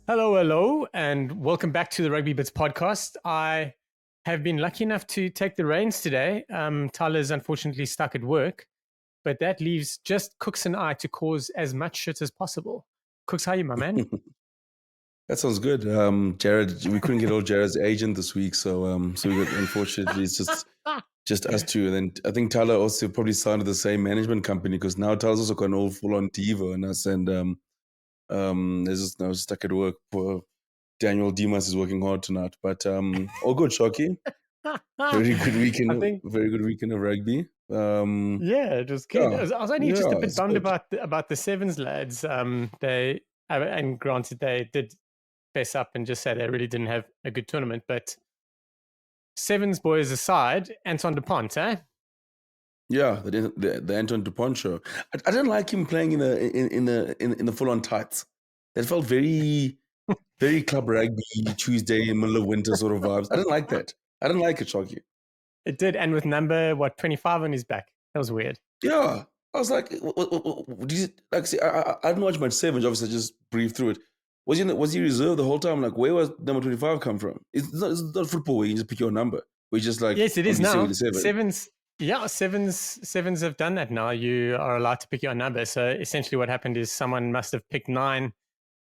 Hello, hello, and welcome back to the Rugby Bits podcast. I have been lucky enough to take the reins today. Tyler's unfortunately stuck at work, but that leaves just Kooks and I to cause as much shit as possible. Kooks, how are you, my man? That sounds good. Jared, we couldn't get all Jared's agent this week, so we got, unfortunately it's just us two. And then I think Tyler also probably signed with the same management company because now Tyler's also got an old full on diva on us, and there's just now stuck at work. Poor Daniel Dimas is working hard tonight, but all good, Shocky. Very good I weekend. think, Very good weekend of rugby. yeah, it was good. Yeah, I was only just a yeah, bit it's bummed good. about the Sevens lads. And granted, they did fess up and just say they really didn't have a good tournament, but Sevens boys aside, Anton DuPont, eh? Yeah, the Anton Dupont show. I didn't like him playing in the full on tights. That felt very club rugby Tuesday in middle of winter sort of vibes. I didn't like that. I didn't like it, Shocky. It did, and with number 25 on his back. That was weird. Yeah, I was like, did you, like, see, I didn't watch much Sevens. Obviously, I just breathed through it. Was he reserved the whole time? Like, where was number 25 come from? It's not football where you just pick your number. We just like Yes, it on is the now. 77. Sevens have done that now. You are allowed to pick your number. So essentially, what happened is someone must have picked 9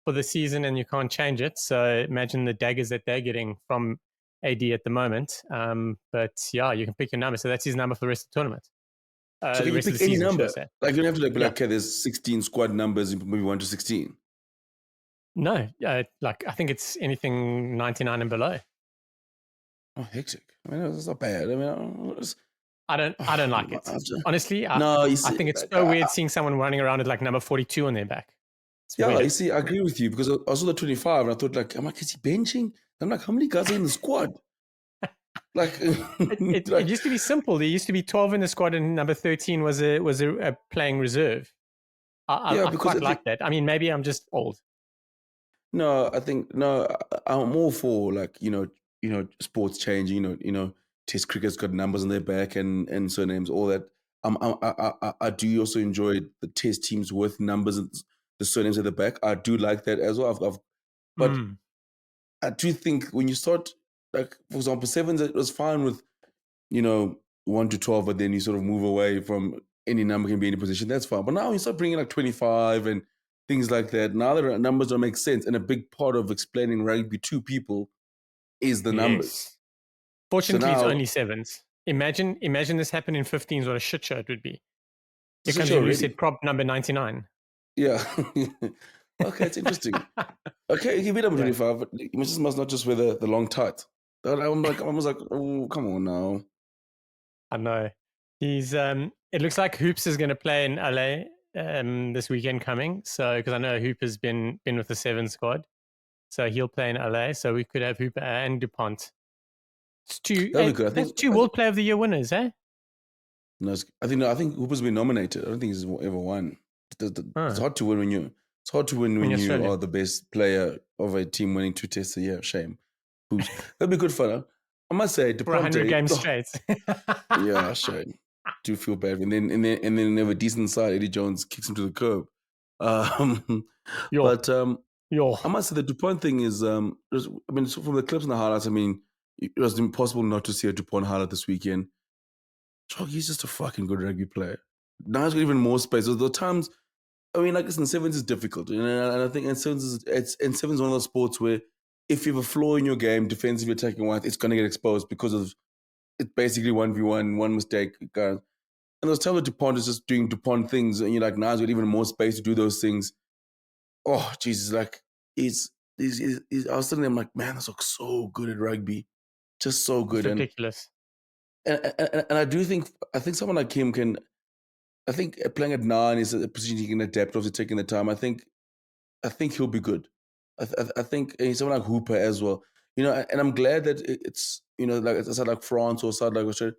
for the season, and you can't change it. So imagine the daggers that they're getting from AD at the moment. But yeah, you can pick your number. So that's his number for the rest of the tournament. So The can you rest of the pick any season, should I number? say? Like you don't have to like be Yeah. like, okay, there's 16 squad numbers, maybe 1 to 16. No, like I think it's anything 99 and below. Oh, hectic. I mean, it's not bad. I mean, I don't like it. Honestly, no, you I see, think it's so weird seeing someone running around with like number 42 on their back. It's yeah, you weird. see, I agree with you because I saw the 25 and I thought, like, I'm like, is he benching? I'm like, how many guys are in the squad? Like, It like, used to be simple. There used to be 12 in the squad, and number 13 was a playing reserve. yeah, I because quite I think, like that. I mean, maybe I'm just old. no, I think, no, I'm all for like, sports changing, Test cricket's got numbers on their back and surnames, all that. I do also enjoy the Test teams with numbers and the surnames at the back. I do like that as well. But Mm. I do think when you start, like, for example, sevens, it was fine with, 1 to 12, but then you sort of move away from any number can be any position. That's fine. But now you start bringing like 25 and things like that. Now the numbers don't make sense. And a big part of explaining rugby to people is the numbers. Yes. So Fortunately, it's now, only sevens. Imagine this happened in 15s. What a shit show it would be. Here this is comes your already. lucid prop number 99. Yeah. Okay, it's interesting. Okay, he beat number Yeah, 25, but he must not just wear the long tight. I was like, oh, come on now. I know. He's it looks like Hoops is going to play in LA this weekend coming. So because I know Hoop has been with the 7 squad, so he'll play in LA. So we could have Hooper and Dupont. It's two. That'll be good. That's two World Player of the Year winners, eh? No, I think Hooper's been nominated. I don't think he's ever won. It's hard to win when you. It's hard to win When when you're you are Australian, the best player of a team winning 2 tests a year. Shame. Who's that'd be good fun. Huh? I must say, for 100 Deponte. games Oh, straight. yeah, shame. Do feel bad, and then they have a decent side. Eddie Jones kicks him to the curb. Um, Yo, but yo. I must say the Dupont thing is. I mean, so from the clips and the highlights, I mean, it was impossible not to see a Dupont highlight this weekend. Chalk, he's just a fucking good rugby player. Now he's got even more space. The times, I mean, like listen, sevens is difficult, and I think and sevens one of those sports where if you have a flaw in your game, defensive attacking wise, it's gonna get exposed because of it's basically 1v1, one mistake, guys. And those times that Dupont is just doing Dupont things, and you're like, now he's got even more space to do those things. Oh Jesus, like I was sitting there, I'm like, man, this looks so good at rugby, just so It's good, and ridiculous. and I think someone like him can. I think playing at 9 is a position he can adapt to taking the time. I think he'll be good. I think he's someone like Hooper as well. And I'm glad that it's like a side like France or a side like Australia.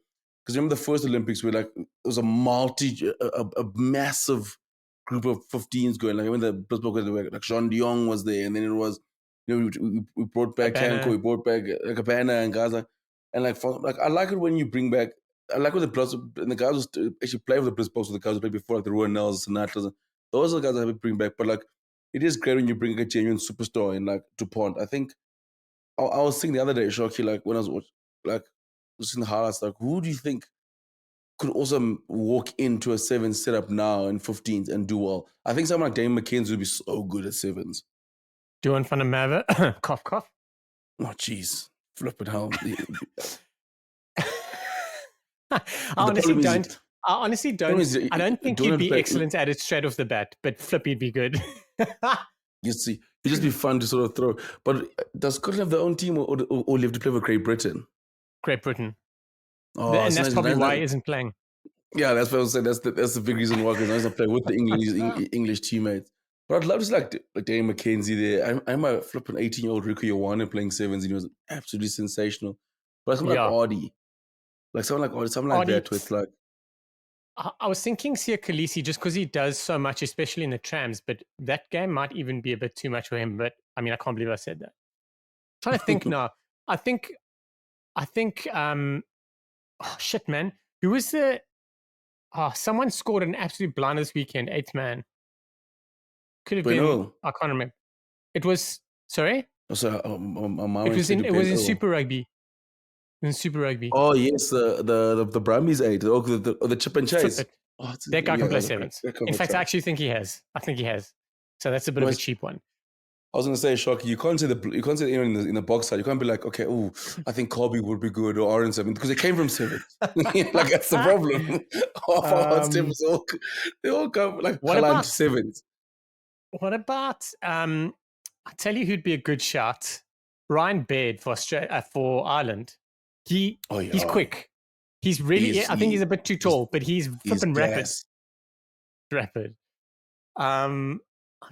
Because remember the first Olympics where like it was a massive group of 15s going. Like when the Blitzball like Jean Dion was there, and then it was we brought A back Kanko, we banner. brought back like Cabana and Gaza, and like I like it when you bring back. I like when the Blitz and the guys who actually play with the Blitzballs with the guys who played before, like the Rowan Nels, Sinatras. Those are the guys I bring back. But like it is great when you bring a genuine superstar in like DuPont. I think I was thinking the other day, Shocky, like when I was like just in the highlights, like who do you think could also walk into a seven setup now in 15s and do well? I think someone like Dane McKenzie would be so good at sevens. Duhan van der Merwe, cough, cough. Oh, jeez. Flipping hell. I The honestly problem is, don't. I honestly problem don't. is I don't think doing he'd it be play, excellent at it straight off the bat, but flip, he'd be good. you see, it'd just be fun to sort of throw. But does Scotland have their own team or live to play with Great Britain? Great Britain. Oh, And it's that's nice. probably nice, why nice. he isn't playing. Yeah, that's what I was saying. That's the big reason why, because I not play with the English teammates. But I'd love to see like Dane McKenzie there. I'm a flipping 18-year-old Rico Ioane playing sevens, and he was absolutely sensational. But someone like Yeah. Audi, like someone like Audi, something like Ardie, that with like, I was thinking Sia Khaleesi just because he does so much, especially in the trams, but that game might even be a bit too much for him. But I mean, I can't believe I said that. Trying to think now. I think, oh shit, man. Who was the, someone scored an absolute blinder this weekend, eighth man. Could have been, Beno. I can't remember. It was, sorry? So my mom It was said in, to it was in Beno. Super Rugby. In Super Rugby. Oh yes, the Brumbies ate. Oh, the chip and Flip chase. it. Oh, That guy can yeah, play that's a great, sevens. great In cover fact, I try. actually think he has. I think he has. So that's a bit of a cheap one. I was gonna say, Shocky, you can't say anyone in the box side. You can't be like, okay, oh, I think Colby would be good or Orange seven because they came from sevens. Like that's the problem. Half our steps they all come like What Kalan about to sevens. I tell you who'd be a good shot. Ryan Baird for Australia, for Ireland. He's quick. He's really. I think he's a bit too tall, but he's flipping rapid. Gas. Rapid. I'm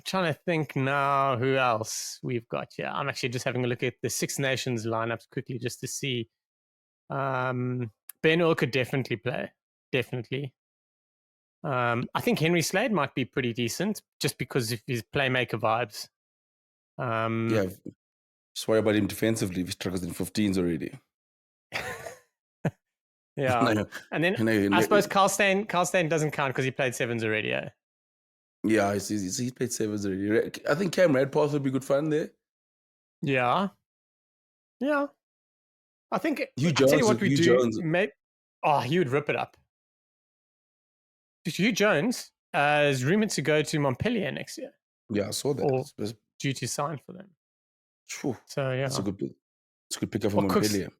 trying to think now who else we've got here. I'm actually just having a look at the Six Nations lineups quickly just to see. Ben Earl could definitely play. Definitely. I think Henry Slade might be pretty decent just because of his playmaker vibes. Yeah, just worry about him defensively if he struggles in 15s already. Yeah. And then I suppose Carl Steyn doesn't count because he played sevens already. Yeah. Yeah, he's played sevens already. I think Cam Redpath would be good fun there. Yeah. Yeah. I think Hugh I'll tell you Jones. what we Hugh do. Jones. He would rip it up. Hugh Jones is rumored to go to Montpellier next year. Yeah, I saw that. Or due to sign for them. True. So yeah. It's a good pick up for Montpellier.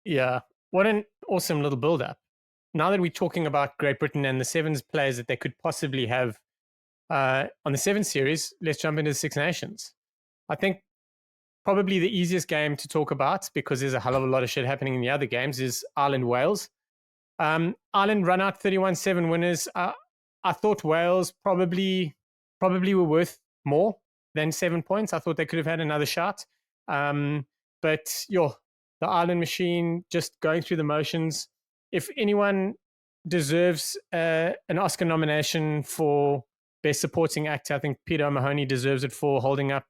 Yeah. What an awesome little build up. Now that we're talking about Great Britain and the sevens players that they could possibly have on the Sevens series, let's jump into the Six Nations. I think probably the easiest game to talk about because there's a hell of a lot of shit happening in the other games is Ireland-Wales. Ireland run out 31-7 winners. I thought Wales probably were worth more than 7 points. I thought they could have had another shot. But the Ireland machine just going through the motions. If anyone deserves an Oscar nomination for Best Supporting Actor, I think Peter O'Mahony deserves it for holding up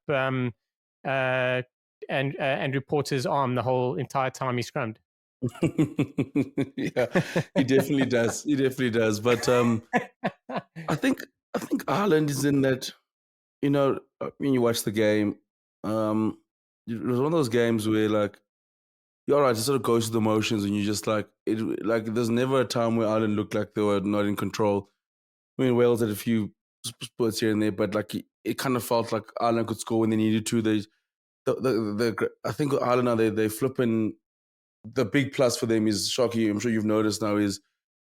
Andrew Porter's arm the whole entire time he scrummed. Yeah, he definitely does. He definitely does. But I think Ireland is in that. When you watch the game, it was one of those games where like you're right, it sort of goes through the motions, and you just like it. Like there's never a time where Ireland looked like they were not in control. I mean, Wales had a few spurts here and there, but like it kind of felt like Ireland could score when they needed to. I think Ireland now they flipping. The big plus for them is Shocky. I'm sure you've noticed now is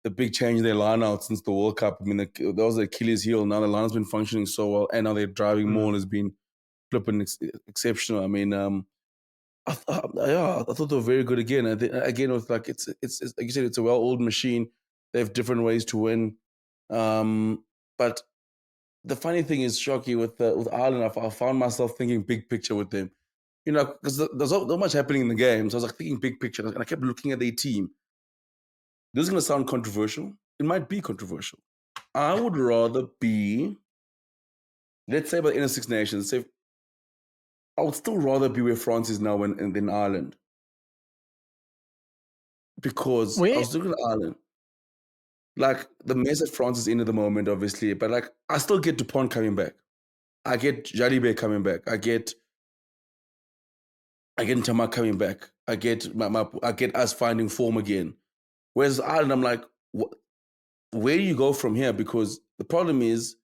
the big change in their line out since the World Cup. I mean, that was the Achilles heel. Now the line has been functioning so well, and now their driving maul has been flipping exceptional. I mean, I thought they were very good again. Again, with like it's like you said, it's a well-oiled machine. They have different ways to win, but the funny thing is, Shocky, with Ireland, I found myself thinking big picture with them. Because there's not much happening in the game. So I was like thinking big picture, and I kept looking at their team. This is going to sound controversial. It might be controversial. I would rather be, let's say, by the end of Six Nations, I would still rather be where France is now than Ireland. Because I was looking at Ireland. Like, the mess that France is in at the moment, obviously. But, like, I still get Dupont coming back. I get Jalibe coming back. I get Ntama coming back. I get us finding form again. Whereas Ireland, I'm like, where do you go from here? Because the problem is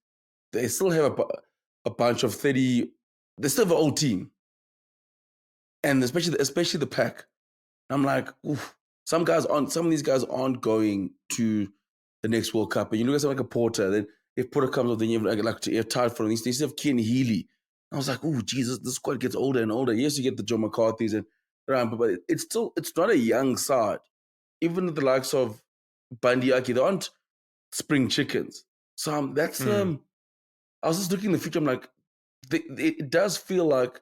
they still have a bunch of 30. They still have an old team, and especially the pack. I'm like, oof, some of these guys aren't going to the next World Cup. And you look at something like a Porter, then if Porter comes up, then you have you're tired for them. They still have Ken Healy. I was like, oh Jesus, the squad gets older and older. Yes, you get the Joe McCarthy's and but it's not a young side. Even the likes of Bandiaki, they aren't spring chickens. So I was just looking in the future. I'm like, it does feel like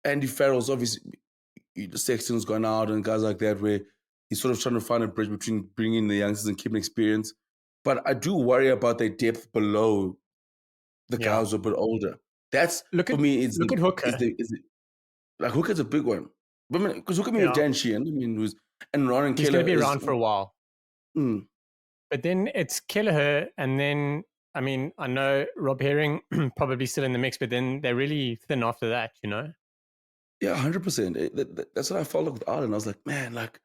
Andy Farrell's obviously the Sexton's gone out and guys like that, where he's sort of trying to find a bridge between bringing the youngsters and keeping experience. But I do worry about their depth below the Yeah. guys who are a bit older. That's Look for at me. look at Hooker. Like Hooker's a big one. But because look at me with Yeah. Dan Sheehan. I mean, who's and Ryan He's going Keller to be is. around for a while. Mm, But then it's Kelleher, and then I mean, I know Rob Herring probably still in the mix, but then they're really thin after that, you know. yeah, 100%. That's what I felt like with Ireland. I was like, man, like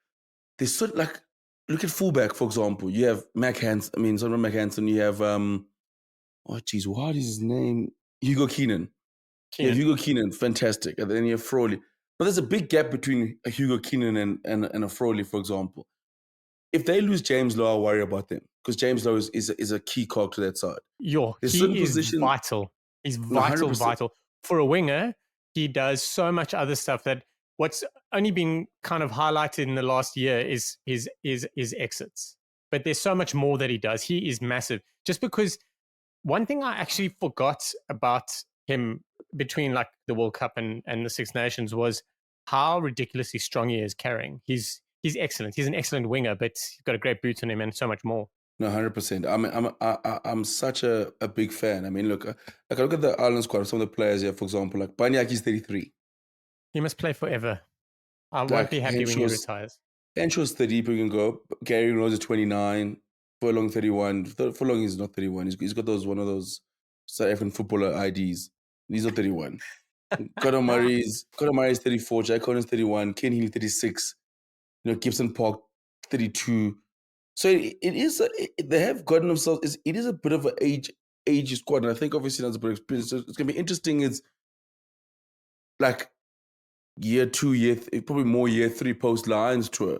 they sort like look at fullback for example. You have Mac Hansen. I mean, sorry, Mac Hansen. You have oh geez, what is his name? Hugo Keenan. You have Keenan. Hugo Keenan, fantastic, and then you have Froley. But there's a big gap between a Hugo Keenan and a Froley, for example. If they lose James Lowe, I worry about them because James Lowe is a key cog to that side. There's certain He is position, vital. He's 100%. vital. For a winger, he does so much other stuff that what's only been kind of highlighted in the last year is his exits. But there's so much more that he does. He is massive. Just because one thing I actually forgot about him between like the World Cup and the Six Nations was how ridiculously strong he is carrying. He's excellent. He's an excellent winger, but he's got a great boot on him and so much more. No, 100%. I'm such a big fan. I mean, look, like I look at the Ireland squad. Some of the players here, for example, like Banyaki's 33, He must play forever. I won't like be happy when he retires. Henshaw's 30, but we can go. Gary Rose is 29. Furlong 31. Furlong is not 31. He's got one of those South African footballer IDs. He's not 31. Conor Murray's 34. Jack Conan's 31. Ken Healy 36. Gibson Park 32. So they have gotten themselves. It is a bit of an age squad, and I think obviously that's a bit of experience. So it's gonna be interesting. It's like year two, probably more year three post Lions tour,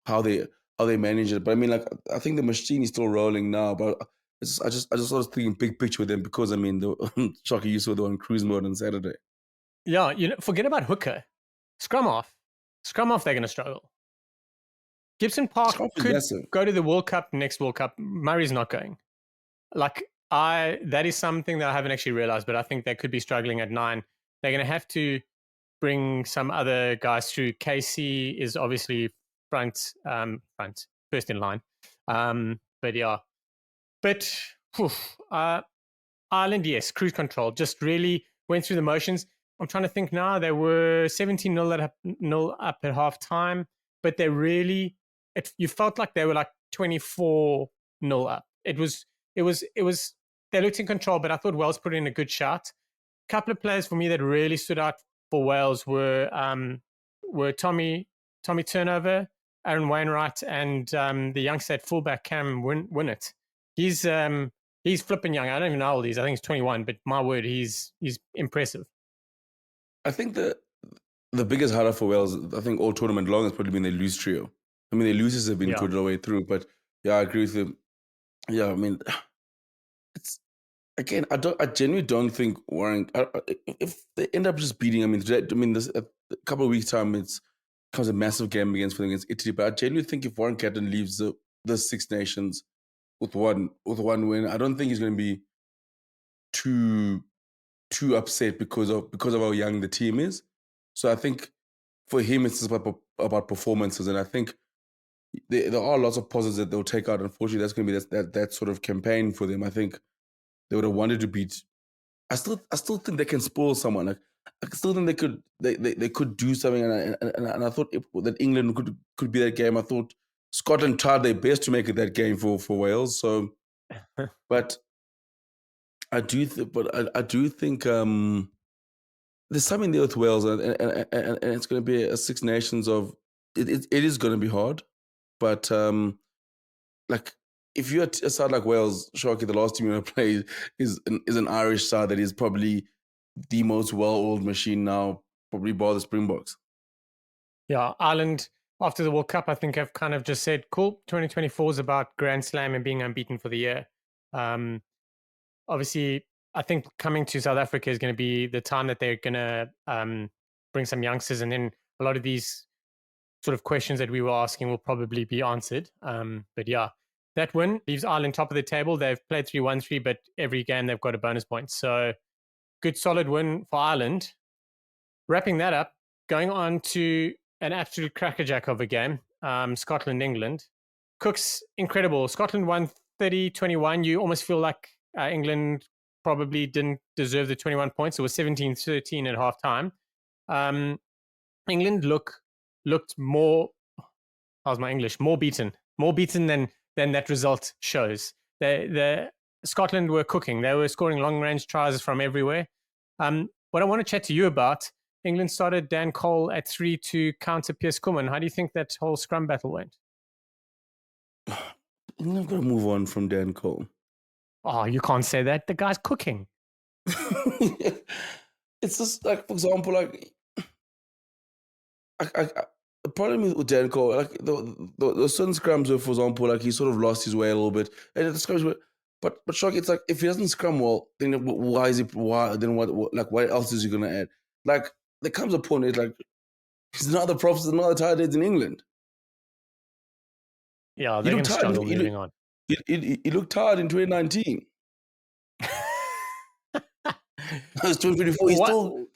how they manage it. But I mean, like I think the machine is still rolling now. But I just was thinking big picture with them because I mean, the Shocker you saw the one cruise mode on Saturday. Yeah, forget about Hooker. Scrum off. Scrum off, they're going to struggle. Gibson Park Scott is could massive. go to the World Cup, next World Cup. Murray's not going. Like, that is something that I haven't actually realized, but I think they could be struggling at 9. They're going to have to bring some other guys through. Casey is obviously front, first in line. But yeah. But Ireland, yes, cruise control, just really went through the motions. I'm trying to think now. They were 17-0 up at half time, but they really, you felt like they were like 24-0 up. It was, they looked in control, but I thought Wales put in a good shot. A couple of players for me that really stood out for Wales were Tommy Turnover, Aaron Wainwright, and the youngster at fullback Cam Winnett. He's flipping young. I don't even know how old he is. I think he's 21, but my word, he's impressive. I think the biggest highlight for Wales, I think all tournament long, has probably been their loose trio. I mean, their losers have been good all the way through, but yeah, I agree with them. Yeah, I mean, it's again, I genuinely don't think Warren. If they end up just beating, this a couple of weeks time, it's becomes a massive game against Italy. But I genuinely think if Warren Gatland leaves the Six Nations with one win, I don't think he's going to be too upset because of how young the team is. So I think for him, it's just about performances, and I think there are lots of positives that they'll take out. Unfortunately, that's going to be that sort of campaign for them. I think they would have wanted to beat. I still think they can spoil someone. Like I still think they could do something, and I thought that England could be that game. I thought Scotland tried their best to make it that game for Wales. So, but I do think there's something there with Wales, and it's going to be a Six Nations of it is going to be hard, but like if you're a side like Wales, Sharky, the last team you're going to play is an Irish side that is probably the most well-oiled machine now, probably bar the Springboks. Yeah, Ireland after the World Cup, I think have kind of just said, "Cool, 2024 is about Grand Slam and being unbeaten for the year." Um, Obviously, I think coming to South Africa is going to be the time that they're going to bring some youngsters, and then a lot of these sort of questions that we were asking will probably be answered. But yeah, that win leaves Ireland top of the table. They've played 3-1-3, but every game they've got a bonus point. So good, solid win for Ireland. Wrapping that up, going on to an absolute crackerjack of a game, Scotland, England. Kooks, incredible. Scotland won 30-21. You almost feel like England probably didn't deserve the 21 points. It was 17-13 at halftime. England looked more, how's my English, more beaten than that result shows. The Scotland were cooking. They were scoring long range tries from everywhere. What I want to chat to you about, England started Dan Cole at 3 to counter Piers Kumman. How do you think that whole scrum battle went? England got to move on from Dan Cole. Oh, you can't say that. The guy's cooking. It's just like, for example, like the problem with Dan Cole, like the certain scrums where, for example, like he sort of lost his way a little bit, and the scrums were, but Shock, it's like if he doesn't scrum well, then why is he? Why then? What else is he gonna add? Like there comes a point, it's like he's not the props, not the tight ends in England. Yeah, He they're going looked to tired. struggle moving on. He looked tired in 2019. It's 2024. He's still.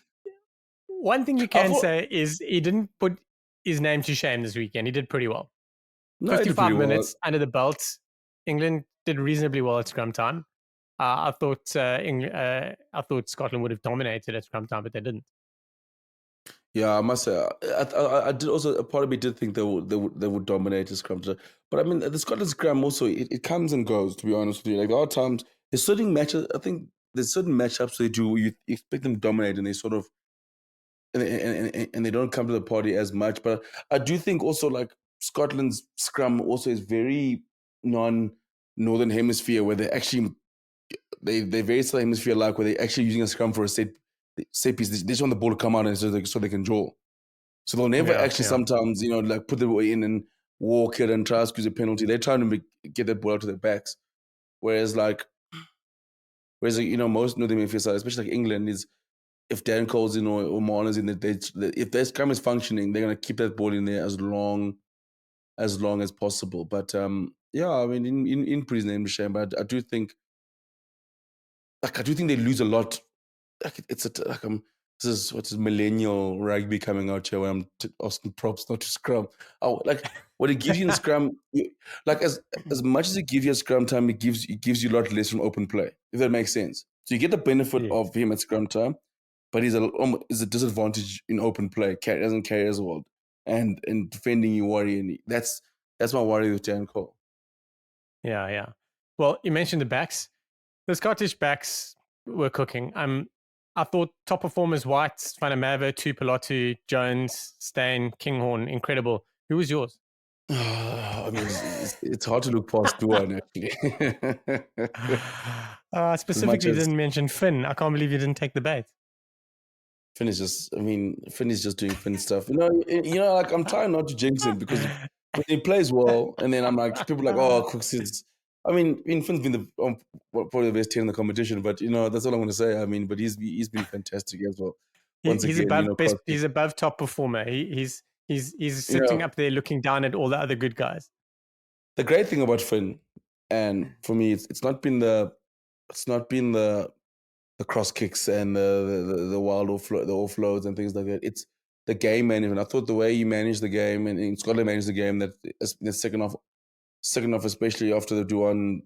One thing you can say is he didn't put his name to shame this weekend. He did pretty well. No, he did 55 pretty well. minutes under the belt. England did reasonably well at scrum time. I thought Scotland would have dominated at scrum time, but they didn't. Yeah, I must say, I did also. A part of me did think they would dominate the scrum, but I mean, the Scotland scrum also it comes and goes. To be honest with you, like there are times there's certain matches. I think there's certain matchups they do. You expect them to dominate, and they sort of and they don't come to the party as much. But I do think also like Scotland's scrum also is very non-northern hemisphere, where they're very southern hemisphere like, where they're actually using a scrum for a set piece. They just want the ball to come out and so they can draw. So they'll never actually sometimes, like put the ball in and walk it and try to squeeze a penalty. They're trying to get that ball out to their backs. Whereas most Northern Hemisphere sides, especially like England, is if Dan Cole's in or Marlon's in, if their scrum is functioning, they're going to keep that ball in there as long as possible. But yeah, I mean, in prison, name to shame. But I do think they lose a lot. Like this is what is millennial rugby coming out here, where I'm asking props not to scrum. Oh, like what it gives you in scrum, like as much as it gives you a scrum time, it gives you a lot less from open play, if that makes sense. So you get the benefit of him at scrum time, but he's a disadvantage in open play. Doesn't carry as well, and defending you worry, and that's my worry with Dan Cole. Yeah. Well, you mentioned the backs. The Scottish backs were cooking. I thought top performers: White, Van der Merwe, Tuipulotu, Jones, Steyn, Kinghorn, incredible. Who was yours? I mean, it's hard to look past Duhan, actually. Specifically didn't mention Finn. I can't believe you didn't take the bait. Finn is just doing Finn stuff. Like I'm trying not to jinx him, because when he plays well, and then I'm like, people are like, oh, Cooks is. I mean, Finn's been probably the best 10 in the competition, but that's all I'm going to say. I mean, but he's been fantastic as well. He's above best. He's above top performer. He's sitting up there looking down at all the other good guys. The great thing about Finn, and for me, it's not been the cross kicks and the wild offloads and things like that. It's the game management. I thought the way he managed the game, and in Scotland managed the game, that the second half, especially after the Duhan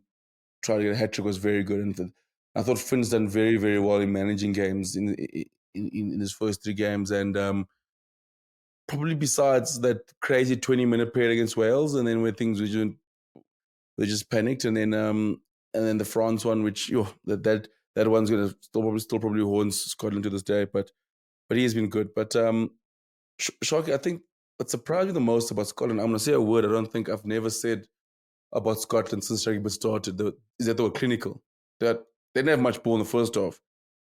trying to get a hat trick, was very good. And I thought Finn's done very, very well in managing games in his first 3 games, and probably besides that crazy 20-minute period against Wales, and then where things were just panicked, and then the France one, which that that one's gonna still probably haunts Scotland to this day. But he has been good. But Sharky, I think what surprised me the most about Scotland, I'm gonna say a word I don't think I've never said about Scotland since rugby started. Is that they were clinical. That they didn't have much ball in the first half.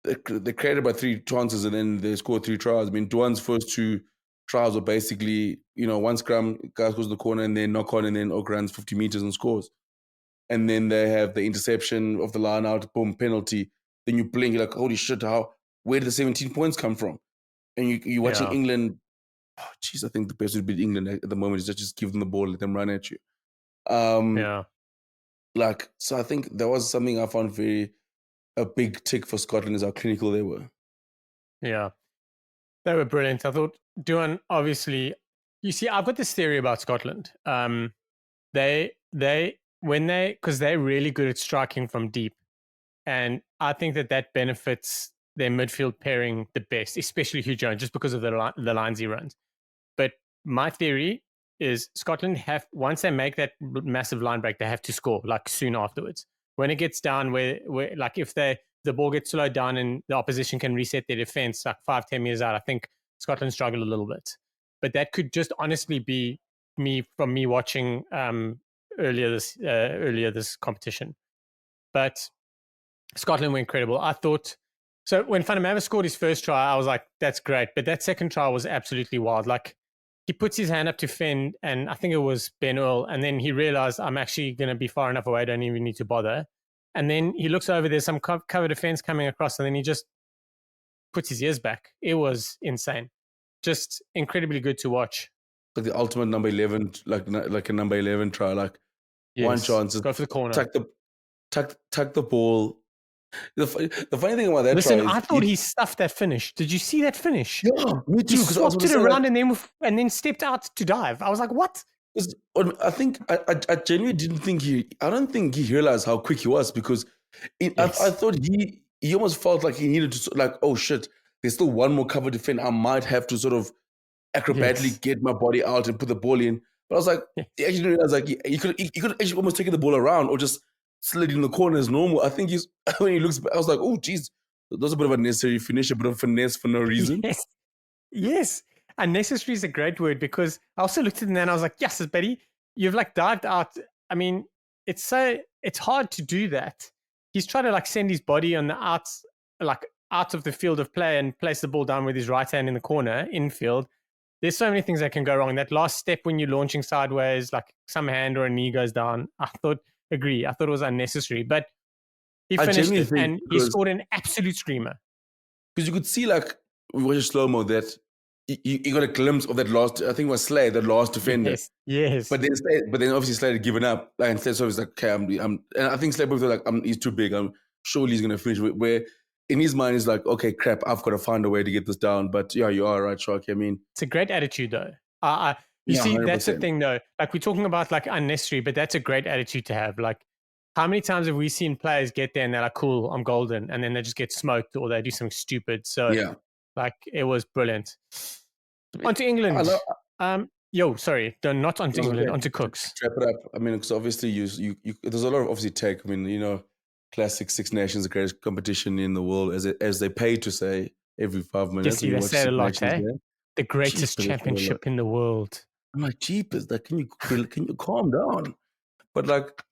They created about 3 chances and then they scored 3 tries. I mean, Duhan's first 2 tries were basically, one scrum, guy goes to the corner and then knock on and then Oak runs 50 meters and scores. And then they have the interception of the line out, boom, penalty. Then you blink, you're like, holy shit, where did the 17 points come from? And you're watching Yeah. England. Oh, jeez, I think the best would beat England at the moment is just give them the ball, let them run at you. Yeah. So I think that was something I found a big tick for Scotland is how clinical they were. Yeah. They were brilliant. I thought Duhan, obviously, you see, I've got this theory about Scotland. Because they're really good at striking from deep. And I think that benefits their midfield pairing the best, especially Hugh Jones, just because of the lines he runs. But my theory is Scotland once they make that massive line break, they have to score like soon afterwards. When it gets down, where like if the ball gets slowed down and the opposition can reset their defense like 5-10 meters out, I think Scotland struggled a little bit. But that could just honestly be me watching earlier this competition. But Scotland were incredible. I thought so when Van der Merwe scored his first try, I was like, that's great. But that second try was absolutely wild. Like he puts his hand up to fend, and I think it was Ben Earl, and then he realized I'm actually going to be far enough away. I don't even need to bother. And then he looks over, there's some cover defense coming across, and then he just puts his ears back. It was insane. Just incredibly good to watch. Like the ultimate number 11, like a number 11 try, like yes. One chance. Go for the corner. Tuck the ball. The funny thing about that Listen, try is I thought he stuffed that finish. Did you see that finish? Yeah, me too. He swapped it around and then stepped out to dive. I was like, what? I think I genuinely didn't think I don't think he realized how quick he was because Yes. I thought he almost felt like he needed to like, oh shit, there's still one more cover defend. I might have to sort of acrobatically get my body out and put the ball in. But I was like, he actually didn't realize like he could actually almost taken the ball around or just slid in the corner as normal. I think when he looks back, I was like, oh geez, that was a bit of a necessary finish, a bit of finesse for no reason. Yes. Unnecessary is a great word because I also looked at him and I was like, yes, Betty, you've like dived out. I mean, it's hard to do that. He's trying to like send his body on the out of the field of play and place the ball down with his right hand in the corner, infield. There's so many things that can go wrong. That last step when you're launching sideways, like some hand or a knee goes down, I thought it was unnecessary. But he finished it and he scored an absolute screamer. Because you could see like, we watched slow-mo that you got a glimpse of that last, I think it was Slade, the last defender. Yes. But then obviously Slade had given up. Like, and Slade was like, okay, and I think Slade was like, he's too big. I'm surely he's going to finish. Where in his mind, he's like, okay, crap, I've got to find a way to get this down. But yeah, you are right, Sharky. I mean, it's a great attitude though. You see, 100%. That's the thing though. Like we're talking about like unnecessary, but that's a great attitude to have. Like how many times have we seen players get there and they're like, cool, I'm golden. And then they just get smoked or they do something stupid. So yeah, like it was brilliant. Onto England. Sorry, not onto England, onto Kooks. Wrap it up. I mean, because obviously you there's a lot of obviously take. I mean, classic Six Nations, the greatest competition in the world, as they pay to say every 5 minutes. Yes, they say it a lot, eh? The greatest championship in the world. I'm like, jeepers, like, can you calm down? But like,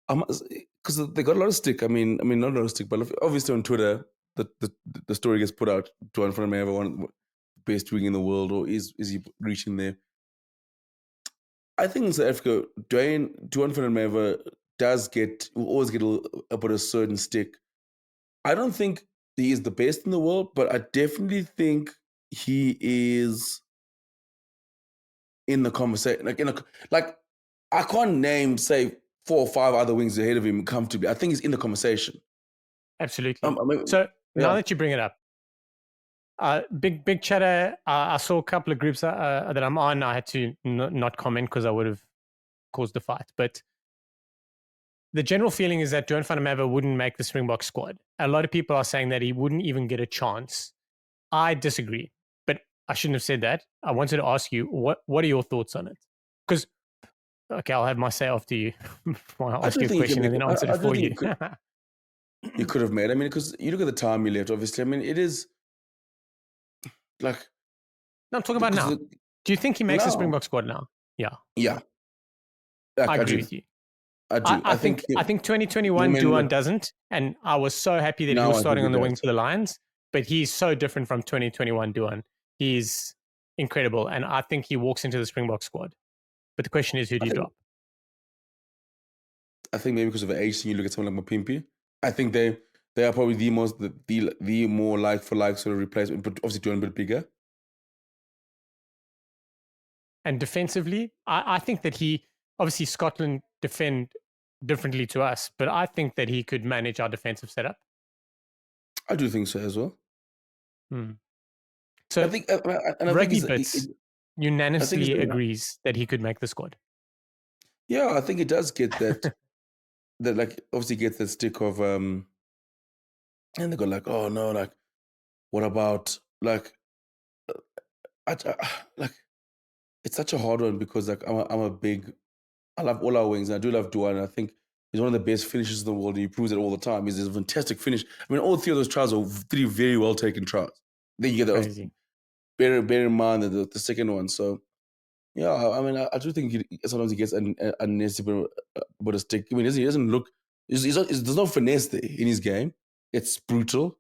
because they got a lot of stick. I mean, not a lot of stick, but obviously on Twitter, the story gets put out. Duhan van der Merwe, one of the best wing in the world, or is he reaching there? I think in South Africa, Duhan van der Merwe will always get a bit of certain stick. I don't think he is the best in the world, but I definitely think he is in the conversation. Like I can't name, say, 4 or 5 other wings ahead of him comfortably. I think he's in the conversation. Absolutely. Now that you bring it up, big chatter. I saw a couple of groups that I'm on. I had to not comment because I would have caused a fight. But the general feeling is that Duhan van der Merwe wouldn't make the Springbok squad. A lot of people are saying that he wouldn't even get a chance. I disagree, but I shouldn't have said that. I wanted to ask you, what are your thoughts on it? Because, okay, I'll have my say after you. I'll ask you a question and then answer it for you. he could have made. I mean, because you look at the time he left, obviously. I mean, it is like No, I'm talking about because now. Do you think he makes the now, Springbok squad now? Yeah, yeah, I like I agree do, with you. I do. I think I think him 2021 and Duhan like doesn't, and I was so happy that he now was I think starting he on the wing does. for the Lions. But he's so different from 2021 Duhan. He's incredible, and I think he walks into the Springbok squad. But the question is, who do I you think drop? I think maybe because of age, you look at someone like Mapimpi. I think they are probably the more like for like sort of replacement, but obviously doing a bit bigger. And defensively, I think that he obviously Scotland defend differently to us, but I think that he could manage our defensive setup. I do think so as well. Hmm. I So think, and I think Rugby it's, Bits I think it's, unanimously agrees that he could make the squad. yeah, I think it does get that like obviously gets that stick of and they go like, oh no, like what about like, like it's such a hard one because like I'm a big, I love all our wings and I do love Duan. And I think he's one of the best finishers in the world and he proves it all the time. He's a fantastic finish. I mean, all three of those tries are three very well taken tries. Then you get those, Crazy. bear in mind that the second one. So yeah, I mean, I do think sometimes he gets unnecessary but a stick. I mean, he doesn't look. There's no finesse there in his game. It's brutal.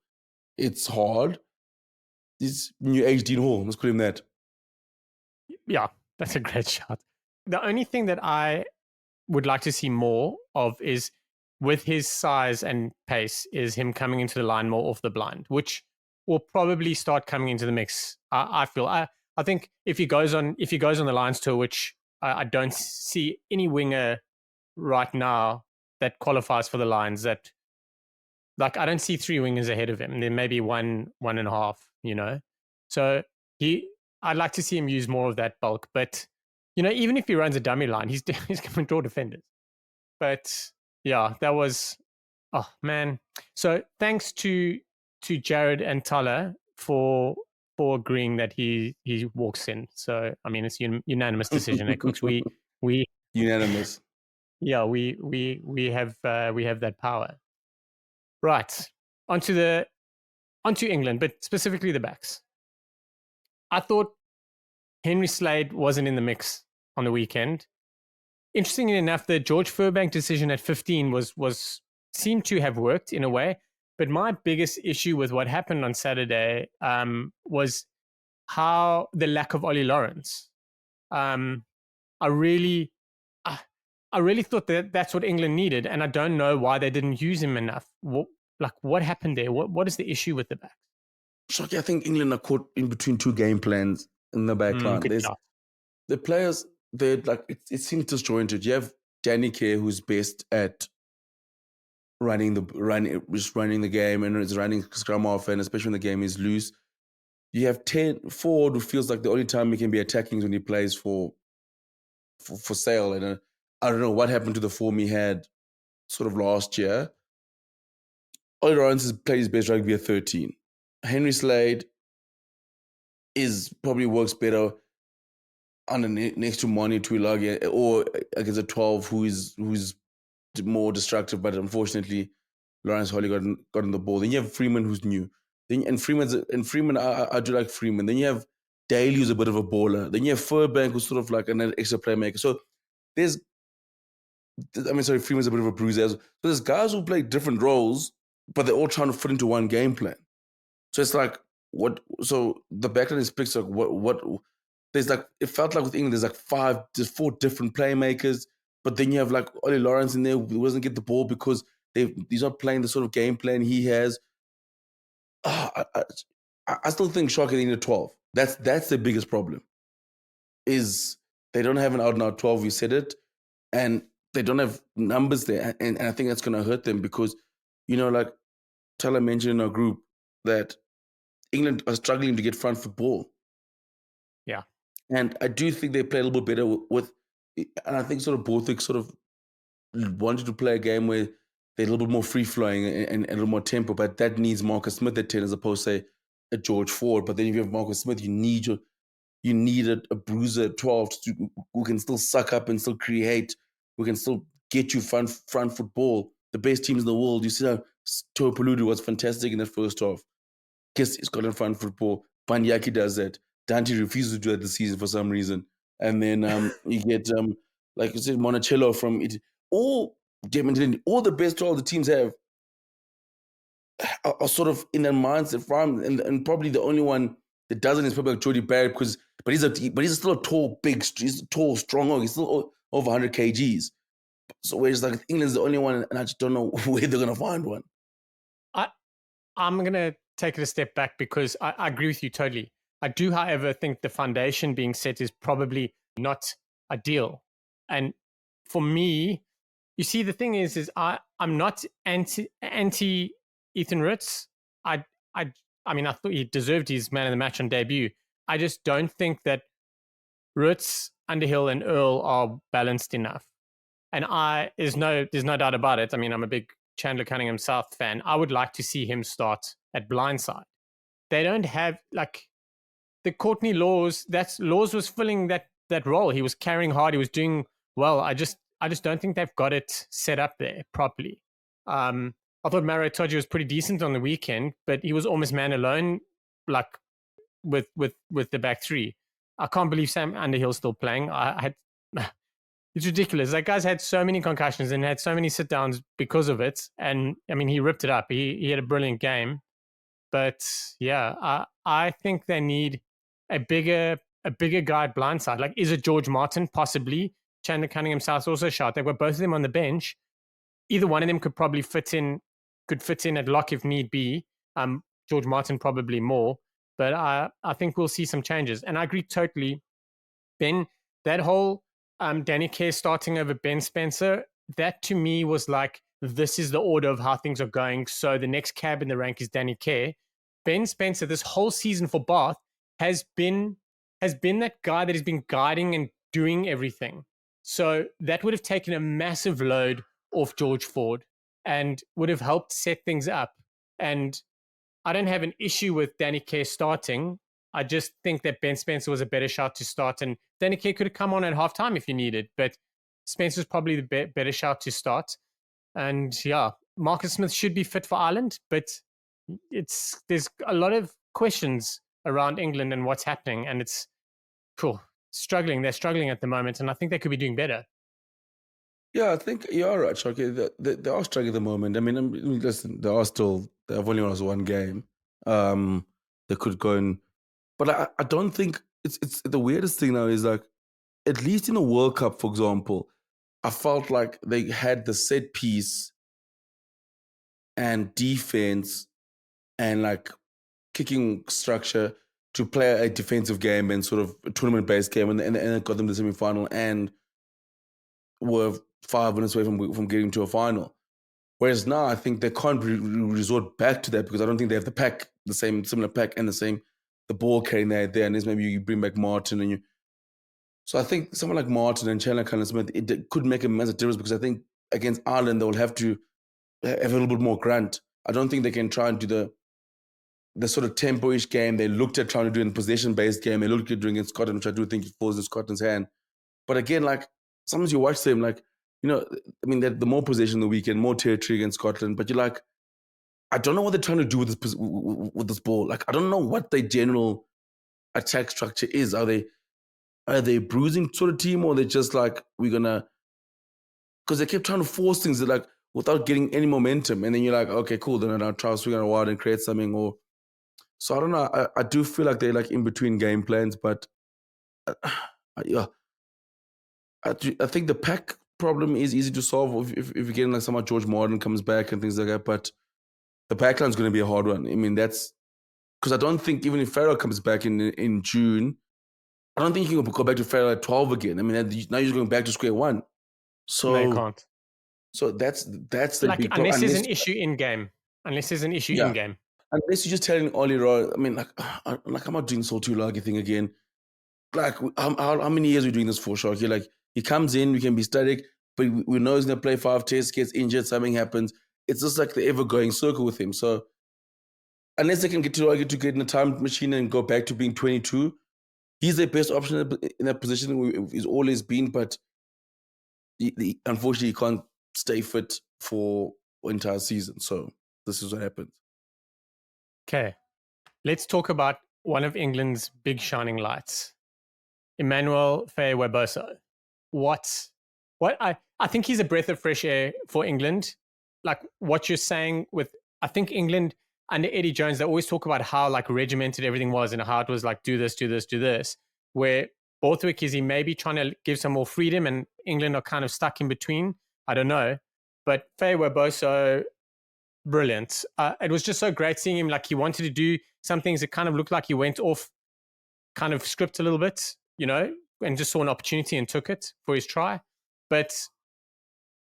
It's hard. He's new age Dean Hall. Let's call him that. Yeah, that's a great shot. The only thing that I would like to see more of is with his size and pace is him coming into the line more off the blind, which will probably start coming into the mix. I feel. I think if he goes on the Lions tour, which I don't see any winger right now that qualifies for the Lions. That like I don't see three wingers ahead of him. There may be one and a half. So he I'd like to see him use more of that bulk, but even if he runs a dummy line, he's he's going to draw defenders. But yeah, that was oh man. So thanks to Jared and Tyler for agreeing that he walks in. So I mean, it's unanimous decision at Cooks. We Unanimous. yeah we have that power. Right onto England, but specifically the backs. I thought Henry Slade wasn't in the mix on the weekend. Interestingly enough, the George Furbank decision at 15 was seemed to have worked in a way. But my biggest issue with what happened on Saturday was how the lack of Ollie Lawrence. Um, I really, I, I really thought that that's what England needed, and I don't know why they didn't use him enough. What happened there? What is the issue with the backs? Shocky, I think England are caught in between two game plans in the back line. Good There's shot. the players. They're like it seems disjointed. You have Danny Kerr, who's best at just running the game and is running scrum off, and especially when the game is loose. You have 10 forward who feels like the only time he can be attacking is when he plays for sale. And I don't know what happened to the form he had sort of last year. Ollie Lawrence has played his best rugby at 13. Henry Slade is probably works better next to Mani Tuilagi or against a 12 who's more destructive, but unfortunately Lawrence Holly got on the ball. Then you have Freeman who's new. Freeman, I do like Freeman. Then you have Daly who's a bit of a baller. Then you have Furbank who's sort of like an extra playmaker. So Freeman's a bit of a bruiser. So there's guys who play different roles, but they're all trying to fit into one game plan. So it's like what? So the backline is picked like what? There's like it felt like with England there's four different playmakers, but then you have like Ollie Lawrence in there who doesn't get the ball because he's not playing the sort of game plan he has. I still think Shark in the 12. That's the biggest problem. Is they don't have an out and out 12. We said it, and they don't have numbers there, and I think that's going to hurt them because, like Tyler mentioned in our group that England are struggling to get front foot ball. Yeah. And I do think they play a little bit better with and I think sort of Borthwick sort of wanted to play a game where they're a little bit more free flowing and a little more tempo, but that needs Marcus Smith at 10 as opposed to say a George Ford. But then if you have Marcus Smith, you need a bruiser at 12 who can still suck up and still create, who can still get you front football. The best teams in the world, you see how Tuipulotu was fantastic in the first half. Guess Scotland front football. Banyaki does that. Dante refuses to do that this season for some reason. And then you get like you said, Monticello from it. All all the best all the teams have are sort of in their mindset from, and probably the only one that doesn't is probably like Jody Barrett because but he's still a tall, he's a tall, strong. He's still over 100 kgs. So whereas like England's the only one, and I just don't know where they're gonna find one. I'm gonna take it a step back because I agree with you totally. I do, however, think the foundation being set is probably not ideal. And for me, you see, the thing is I'm not anti Ethan Ritz. I I I mean, I thought he deserved his man of the match on debut. I just don't think that Ritz, Underhill, and Earl are balanced enough. And there's no doubt about it. I mean, I'm a big Chandler Cunningham South fan. I would like to see him start at blindside. They don't have like the Courtney Laws. Laws was filling that role. He was carrying hard. He was doing well. I just don't think they've got it set up there properly. I thought Maro Itoje was pretty decent on the weekend, but he was almost man alone, like with the back three. I can't believe Sam Underhill's still playing. It's ridiculous. That guy's had so many concussions and had so many sit downs because of it. And I mean, he ripped it up. He had a brilliant game. But yeah, I think they need a bigger guy at blindside. Like, is it George Martin? Possibly. Chandler Cunningham South also shot. They've got both of them on the bench. Either one of them could probably fit in at lock if need be. George Martin probably more. But I think we'll see some changes. And I agree totally. Ben, that whole Danny Kerr starting over Ben Spencer, that to me was like, this is the order of how things are going. So the next cab in the rank is Danny Kerr. Ben Spencer, this whole season for Bath, has been that guy that has been guiding and doing everything. So that would have taken a massive load off George Ford and would have helped set things up. And I don't have an issue with Danny Kerr starting. I just think that Ben Spencer was a better shot to start, and Danny Kerr could have come on at halftime if you needed, but Spencer's probably the better shot to start. And yeah, Marcus Smith should be fit for Ireland, but there's a lot of questions around England and what's happening, and it's struggling. They're struggling at the moment, and I think they could be doing better. Yeah, I think you're right, Shoki. They are struggling at the moment. I mean, listen, they've only lost one game. They could go and, but I don't think it's the weirdest thing now is like, at least in the World Cup, for example, I felt like they had the set piece and defense and like kicking structure to play a defensive game and sort of a tournament-based game, and it got them to the semi-final and were 5 minutes away from getting to a final. Whereas now, I think they can't resort back to that because I don't think they have the pack, the same similar pack and the ball carrying there. And there's maybe you bring back Martin and you. So I think someone like Martin and Chandler Cunningham Smith, it could make a massive difference because I think against Ireland, they'll have to have a little bit more grunt. I don't think they can try and do the sort of tempo-ish game they looked at trying to do in possession-based game. They looked at doing in Scotland, which I do think falls in Scotland's hand. But again, like, sometimes you watch them, like, you know, I mean, the more possession the weekend, more territory against Scotland, but you're like, I don't know what they're trying to do with this ball. Like, I don't know what their general attack structure is. Are they a bruising sort of team, or are they just like, we're gonna, because they kept trying to force things that like without getting any momentum, and then you're like, okay, cool, then I'll try to swing around and create something, or so I don't know. I do feel like they're like in between game plans, but yeah, I think the pack problem is easy to solve if you're getting like someone George Martin comes back and things like that. But the pack line's going to be a hard one. I mean, that's because I don't think even if Farrell comes back in June, I don't think you can go back to Farrell at 12 again. I mean, now you're going back to square one. So no, you can't. So that's the like, big problem. Unless there's an issue in game. Unless there's an issue in game. Unless you're just telling Ollie Roy, I mean, like I'm not doing so too laggy thing again. Like, how many years are we doing this for, Sharky? Like, he comes in, we can be static, but we know he's going to play 5 tests, gets injured, something happens. It's just like the ever-going circle with him. So, unless they can get in a time machine and go back to being 22, he's the best option in that position. He's always been, but unfortunately, he can't stay fit for entire season. So, this is what happens. Okay, let's talk about one of England's big shining lights, Emmanuel Faye-Weboso. I think he's a breath of fresh air for England. Like what you're saying with, I think England under Eddie Jones, they always talk about how like regimented everything was and how it was like do this, do this, do this. Where Borthwick is he maybe trying to give some more freedom and England are kind of stuck in between. I don't know. But Faye-Weboso, brilliant. It was just so great seeing him. Like he wanted to do some things that kind of looked like he went off kind of script a little bit, and just saw an opportunity and took it for his try. But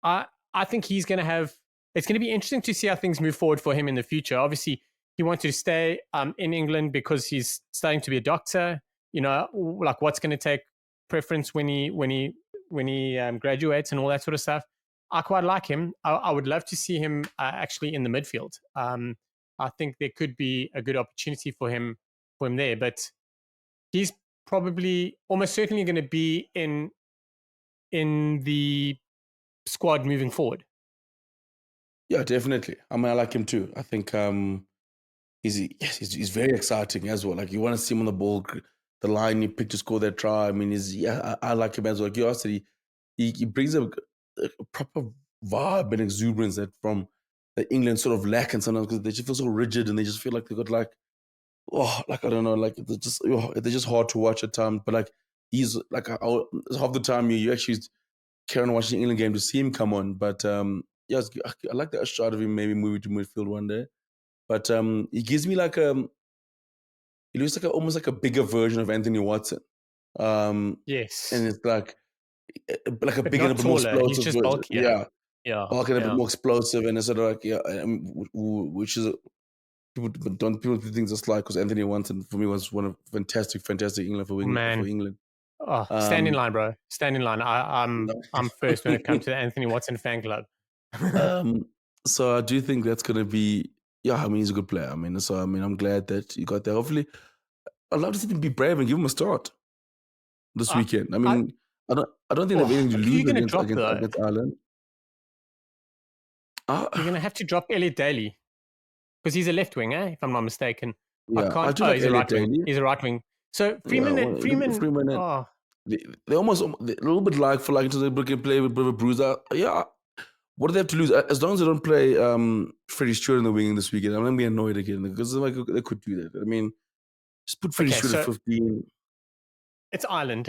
I think he's going to have. It's going to be interesting to see how things move forward for him in the future. Obviously, he wanted to stay in England because he's starting to be a doctor. Like what's going to take preference when he graduates and all that sort of stuff. I quite like him. I would love to see him actually in the midfield. I think there could be a good opportunity for him there, but he's probably almost certainly going to be in the squad moving forward. Yeah, definitely. I mean, I like him too. I think he's very exciting as well. Like you want to see him on the ball, the line he picked to score that try. I mean, I like him as well. Like you said, he brings a proper vibe and exuberance that England sort of lack, and sometimes because they just feel so rigid and they just feel like they got like I don't know, like they're just hard to watch at times. But like he's like half the time you actually care on watching the England game to see him come on. But I like that shot of him maybe moving to midfield one day. But he gives me like he looks like almost like a bigger version of Anthony Watson. Yes, and it's like a but bigger and a not bit more taller. He's explosive just version. bulkier. Yeah, bulkier and a bit more explosive, and it's sort of like which is people think that's like because Anthony Watson for me was one of fantastic England for England. Oh, stand in line, bro. Stand in line. I'm first when it comes to the Anthony Watson fan club. So I do think that's going to be. Yeah, I mean he's a good player. I mean, I'm glad that you got there. Hopefully, I'd love to see him be brave and give him a start this weekend. I mean, I don't think they have anything to who are you lose going to drop though? against Ireland. You're going to have to drop Elliot Daly because he's a left wing, if I'm not mistaken. Yeah, I do like he's a Elliot right wing. Daly. He's a right wing. So Freeman. They almost a little bit like for like until they can play with a bit of a bruiser. Yeah, what do they have to lose? As long as they don't play Freddie Stewart in the wing this weekend, I'm gonna be annoyed again because they could do that. I mean, just put Freddie Stewart at 15. It's Ireland,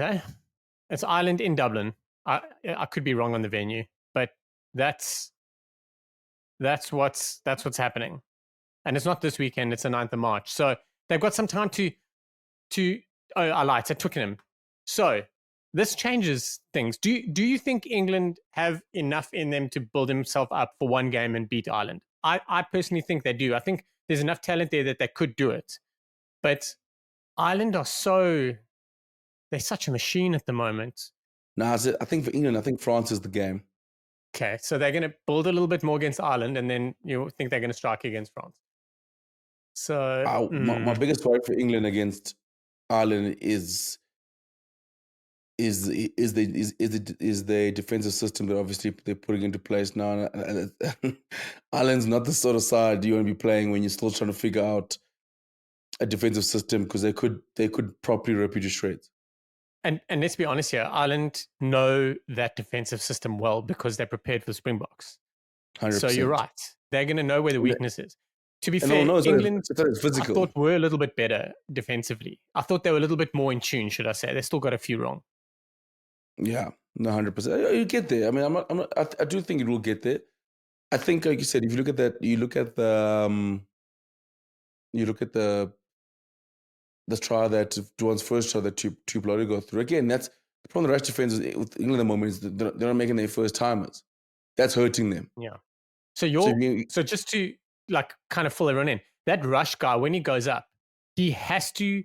It's Ireland in Dublin. I could be wrong on the venue, but that's what's happening, and it's not this weekend. It's the 9th of March, so they've got some time to. I lied. It's at Twickenham. So this changes things. Do you think England have enough in them to build himself up for one game and beat Ireland? I personally think they do. I think there's enough talent there that they could do it. But Ireland they're such a machine at the moment. No, I think for England, I think France is the game. Okay, so they're going to build a little bit more against Ireland, and then you think they're going to strike against France. So my biggest worry for England against Ireland is the defensive system that obviously they're putting into place now. Ireland's not the sort of side you want to be playing when you're still trying to figure out a defensive system because they could properly rip you to shreds. And let's be honest here, Ireland know that defensive system well because they're prepared for the Springboks. 100%. So you're right. They're going to know where the weakness is. To be fair, England, I thought were a little bit better defensively. I thought they were a little bit more in tune, should I say. They still got a few wrong. Yeah, 100%. You get there. I mean, I do think it will get there. I think, like you said, if you look at that, you look at the trial that Duhan's first trial that two bloody go through. Again, that's the problem. The Rush defenders with England at the moment is they're not making their first timers. That's hurting them. Yeah. So just to like kind of fill everyone in, that Rush guy when he goes up, he has to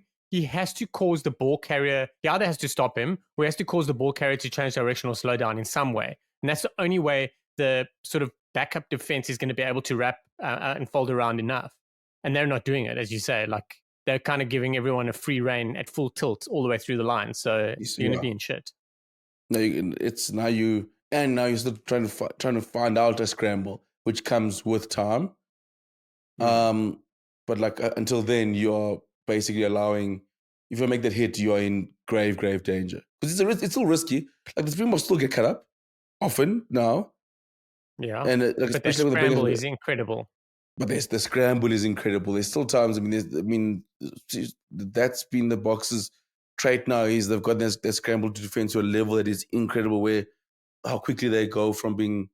cause the ball carrier. He either has to stop him or he has to cause the ball carrier to change direction or slow down in some way. And that's the only way the sort of backup defense is going to be able to wrap and fold around enough. And they're not doing it, as you say. Like they're kind of giving everyone a free rein at full tilt all the way through the line. So you're going to be in shit. Now you're still trying to find out a scramble, which comes with time. Mm. But like until then, you're basically allowing. If you make that hit, you are in grave danger because it's still risky. Like the Springboks still get cut up often now, Yeah. and like But that especially with the scramble players. is incredible. But the scramble is incredible. There's still times. That's been the Boxers' trait now. Is they've got their scramble to defend to a level that is incredible. Where how quickly they go from being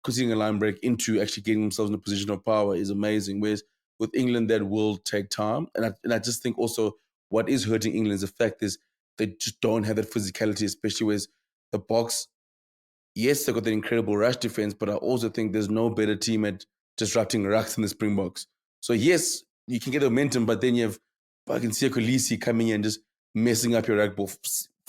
conceding a line break into actually getting themselves in a position of power is amazing. Whereas with England, that will take time. And I just think also what is hurting England is the fact is they just don't have that physicality, especially with the Box. Yes, they've got the incredible rush defense, but I also think there's no better team at disrupting rucks than the Springboks. So yes, you can get the momentum, but then you have fucking Siya Kolisi coming in and just messing up your rugby.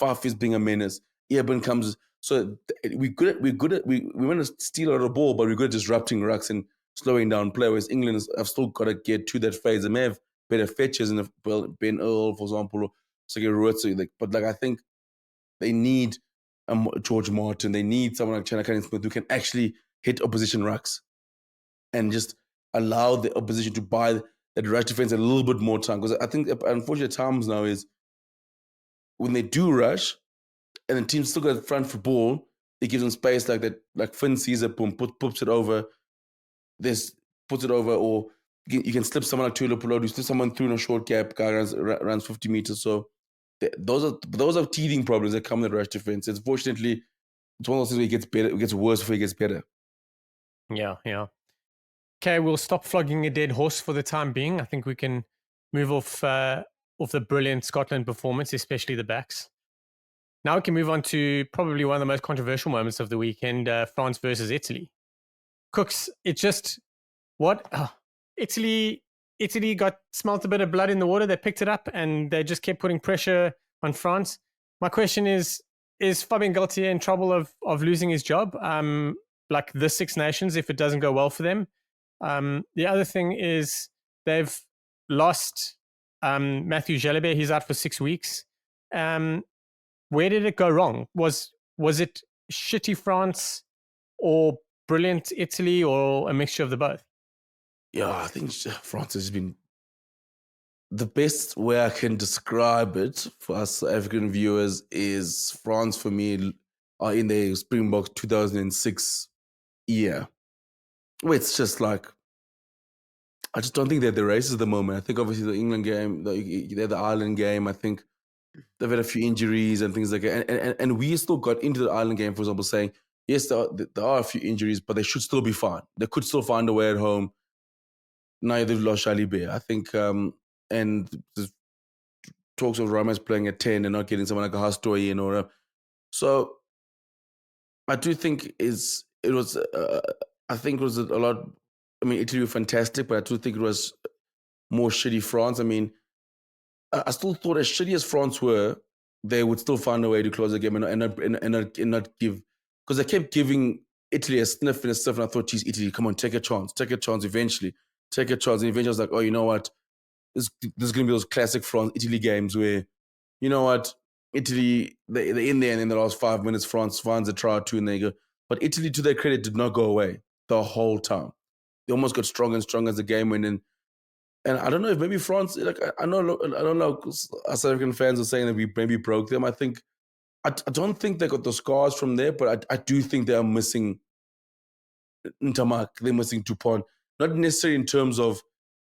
Faf is being a menace. Eben comes. So we want to steal out of the ball, but we're good at disrupting rucks and slowing down play. Whereas England have still got to get to that phase. They may have better fetches and Ben Earl, for example, or Sergei Ruetz. But I think they need George Martin. They need someone like Chanakani Smith who can actually hit opposition rucks and just allow the opposition to buy that rush defense a little bit more time. Because I think, unfortunately, times now is when they do rush and the team still got front for ball, it gives them space like that. Like Finn sees it, boom, puts it over. This puts it over, or you can slip someone like Tulo Pulo, you slip someone through in a short gap, guy runs 50 meters. So those are teething problems that come with rush defense. Unfortunately, it's one of those things where it gets better, it gets worse before it gets better. Yeah, yeah. Okay, we'll stop flogging a dead horse for the time being. I think we can move off the brilliant Scotland performance, especially the backs. Now we can move on to probably one of the most controversial moments of the weekend: France versus Italy. Cooks, it just what Italy got smelt a bit of blood in the water. They picked it up and they just kept putting pressure on France. My question is Fabien Galtier in trouble of losing his job? Like the Six Nations, if it doesn't go well for them. The other thing is they've lost Matthew Jalibert. He's out for 6 weeks. Where did it go wrong? Was it shitty France or brilliant Italy or a mixture of the both? Yeah, I think France has been the best way I can describe it for us African viewers is France for me are in the Springboks 2006 year. Where it's just like I just don't think they're the races at the moment. I think obviously the England game, they're the Ireland game. I think they've had a few injuries and things like that. And we still got into the Ireland game, for example, saying, yes, there are a few injuries, but they should still be fine. They could still find a way at home. Now they've lost Jalibert. I think, and there's talks of Ramos playing at 10 and not getting someone like a Hastoy in or so I do think I think it was a lot. I mean, Italy were fantastic, but I do think it was more shitty France. I mean, I still thought as shitty as France were, they would still find a way to close the game and not give because they kept giving Italy a sniff and a sniff. And I thought, geez, Italy, come on, take a chance eventually, take a chance. And eventually, I was like, oh, you know what? There's going to be those classic France Italy games where, you know what, Italy they're in there and in the last 5 minutes, France finds a try or two and they go. But Italy, to their credit, did not go away the whole time. They almost got stronger and stronger as the game went in. And I don't know if maybe France, like I don't know, us South African fans are saying that we maybe broke them. I don't think they got the scars from there, but I do think they are missing Ntamak. They're missing Dupont, not necessarily in terms of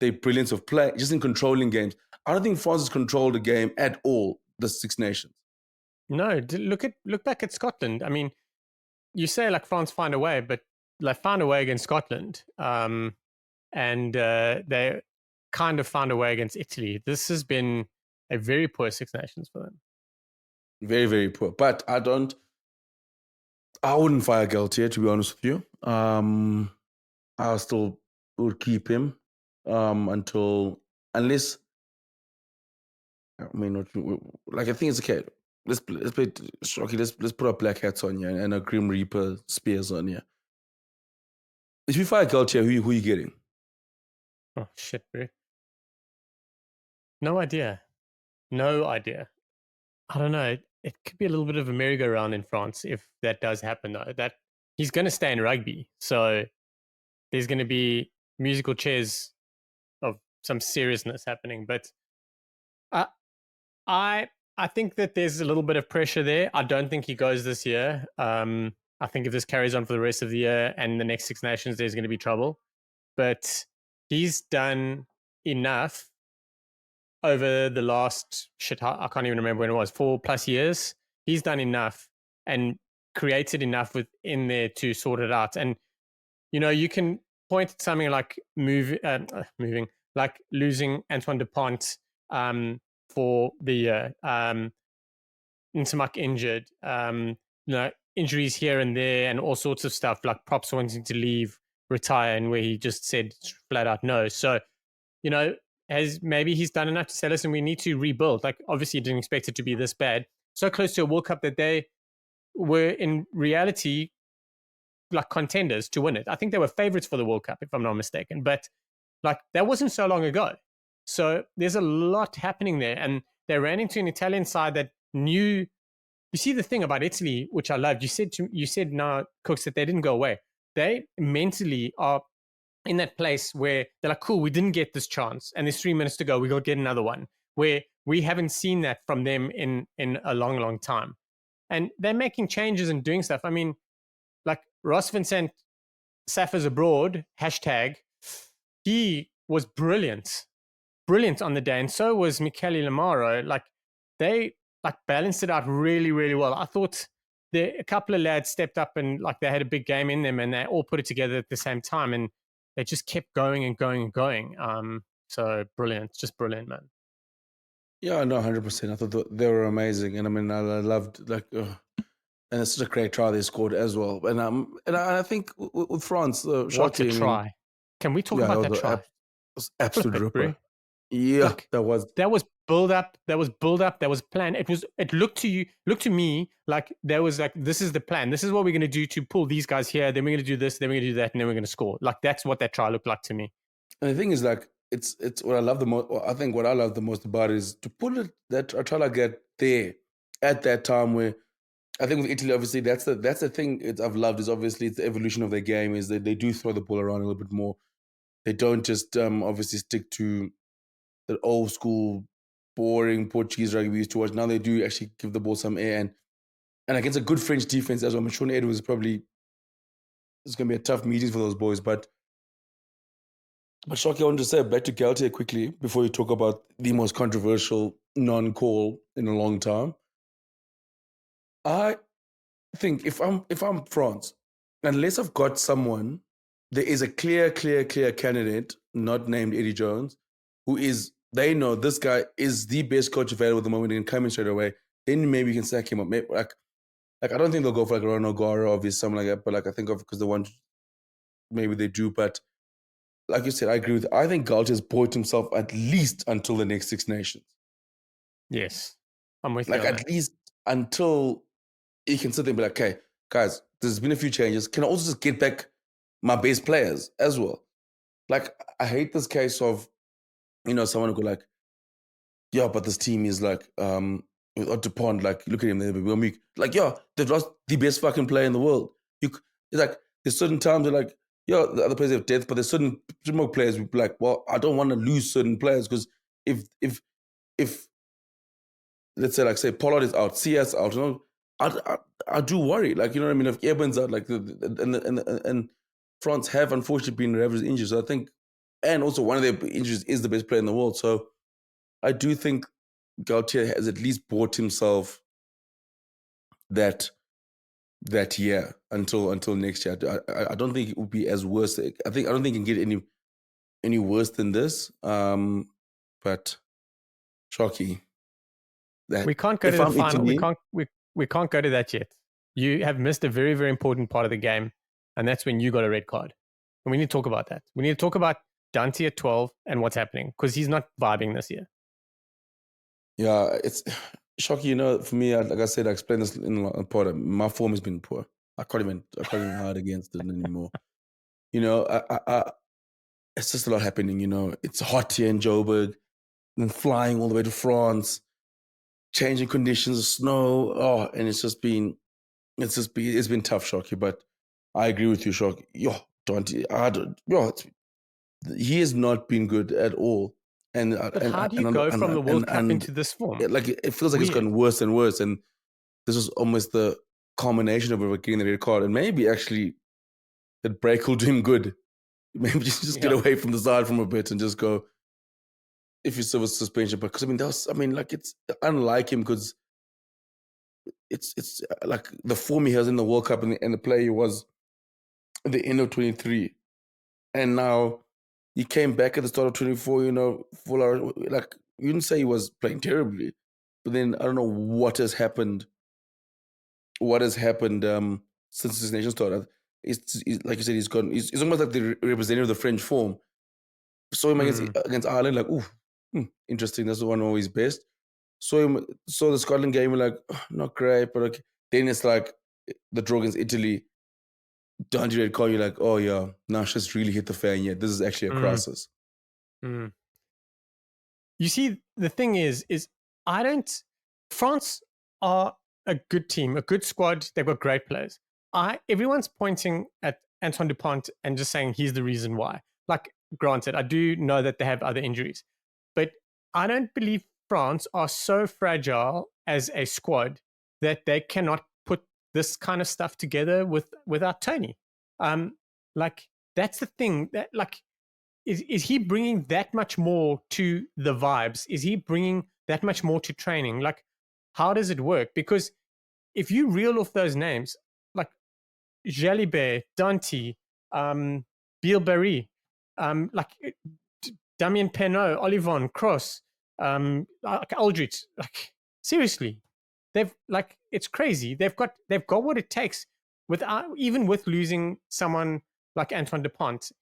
their brilliance of play, just in controlling games. I don't think France has controlled the game at all. The Six Nations. No, look back at Scotland. I mean, you say like France find a way, but they found a way against Scotland, and they kind of found a way against Italy. This has been a very poor Six Nations for them. Very, very poor. But I wouldn't fire Galtier, to be honest with you. I still would keep him until, unless, I mean, like I think it's okay. Let's play Shocky. Let's put our black hats on you and a Grim Reaper spears on you. If you fire Galtier, who you getting? Oh shit, bro. No idea. No idea. I don't know. It could be a little bit of a merry-go-round in France if that does happen, though. That he's going to stay in rugby, so there's going to be musical chairs some seriousness happening. But I I I think that there's a little bit of pressure there. I don't think he goes this year. I think if this carries on for the rest of the year and the next Six Nations, there's going to be trouble. But he's done enough over the last I can't even remember when it was, 4+ years. He's done enough and created enough within there to sort it out. And you can point at something like moving, like losing Antoine Dupont for the year, Intamak injured, injuries here and there, and all sorts of stuff, like Props wanting to leave, retire, and where he just said flat out no. So, maybe he's done enough to say, listen, we need to rebuild. Like, obviously, didn't expect it to be this bad. So close to a World Cup that they were in reality like contenders to win it. I think they were favorites for the World Cup, if I'm not mistaken. But like that wasn't so long ago. So there's a lot happening there. And they ran into an Italian side that knew. You see the thing about Italy, which I loved. You said now, Kooks, that they didn't go away. They mentally are in that place where they're like, cool, we didn't get this chance, and there's 3 minutes to go. We got to get another one. Where we haven't seen that from them in a long, long time. And they're making changes and doing stuff. I mean, like Ross Vincent, Saffers abroad, hashtag, he was brilliant on the day. And so was Michele Lamaro. Like they like balanced it out really, really well. I thought a couple of lads stepped up and like they had a big game in them and they all put it together at the same time. And they just kept going and going and going. So brilliant, just brilliant, man. Yeah, no, 100%. I thought they were amazing. And I mean, I loved and it's such a great try they scored as well. And I think with France, What a shocking. try! Can we talk about that try? Was absolute ripper. Bro. Yeah, Look, that was build up. That was planned. It looked to me like there was like, this is the plan. This is what we're going to do to pull these guys here. Then we're going to do this. Then we're going to do that. And then we're going to score. Like that's what that try looked like to me. And the thing is, like, it's what I love the most. I think what I love the most about it is to put it that I try to get there at that time where I think with Italy, obviously, that's the thing I've loved is obviously it's the evolution of their game is that they do throw the ball around a little bit more. They don't just obviously stick to the old school, boring Portuguese rugby we used to watch. Now they do actually give the ball some air and against a good French defense as well. I'm sure Edwards probably it's going to be a tough meeting for those boys. But Shocky, I want to say back to Galtier quickly before you talk about the most controversial non-call in a long time. I think if I'm France, unless I've got someone, there is a clear candidate, not named Eddie Jones, who is they know this guy is the best coach available at the moment and come in straight away. Then maybe you can sack him up. Maybe, like I don't think they'll go for like Ron O'Gara or something like that. But like I think of because the one maybe they do. But like you said, I agree with. I think Galtier's bought himself at least until the next Six Nations. Yes, I'm with you. Like at least until he can sit there and be like, okay, guys, there's been a few changes. Can I also just get back my best players as well? Like, I hate this case of, someone who go like, yeah, but this team is like, with Dupont, like, look at him, they're weak. Like, yeah, they've lost the best fucking player in the world. It's like, there's certain times they're like, yeah, the other players have depth, but there's certain more players who be like, well, I don't want to lose certain players because if let's say, like, say Pollard is out, CS out, I do worry. Like, you know what I mean? If Eben's out, like, and France have unfortunately been ravaged injured. So I think, and also one of their injuries is the best player in the world. So I do think Gaultier has at least bought himself that year until next year. I don't think it would be as worse. I don't think it can get any worse than this. But Shocky. We can't go to the final. We can't go to that yet. You have missed a very, very important part of the game, and that's when you got a red card. And we need to talk about that. We need to talk about Dante at 12 and what's happening because he's not vibing this year. Yeah, it's Shocky. For me, like I said, I explained this in a part. My form has been poor. I can't even hard against it anymore. It's just a lot happening. It's hot here in Joburg, and flying all the way to France, changing conditions, snow. And it's been tough, Shocky. But I agree with you, Shocky. Yo, Dante, he has not been good at all. And But how do you go from the World Cup into this form? like it feels like it's Weird. gotten worse and worse. And this was almost the culmination of getting the red card. And maybe actually that break will do him good. Maybe just get Yeah. away from the side from a bit and just go. If you serve a suspension, because like it's unlike him because it's like the form he has in the World Cup and the play he was at the end of 23, and now he came back at the start of 24. Like you didn't say he was playing terribly, but then I don't know what has happened. What has happened since his nation started? Like you said, he's gone. He's almost like the representative of the French form. Saw him Mm. against Ireland, like, ooh, interesting. That's the one always best. Saw the Scotland game, like, not great, but okay. Then it's like the draw against Italy. Don't red card, you're like, oh yeah, now she's really hit the fan yet. This is actually a Mm. crisis. Mm. You see, the thing is I don't. France are a good team, a good squad. They've got great players. Everyone's pointing at Antoine Dupont and just saying he's the reason why. Like, granted, I do know that they have other injuries, but I don't believe France are so fragile as a squad that they cannot put this kind of stuff together without Tony. Like that's the thing that like is he bringing that much more to the vibes? Is he bringing that much more to training? Like, how does it work? Because if you reel off those names, like Jalibert, Dante, Bilberry, like Damien Penaud, Olivon, Cross, like Aldrich, like seriously, they've like it's crazy. They've got what it takes without even with losing someone like Antoine Dupont.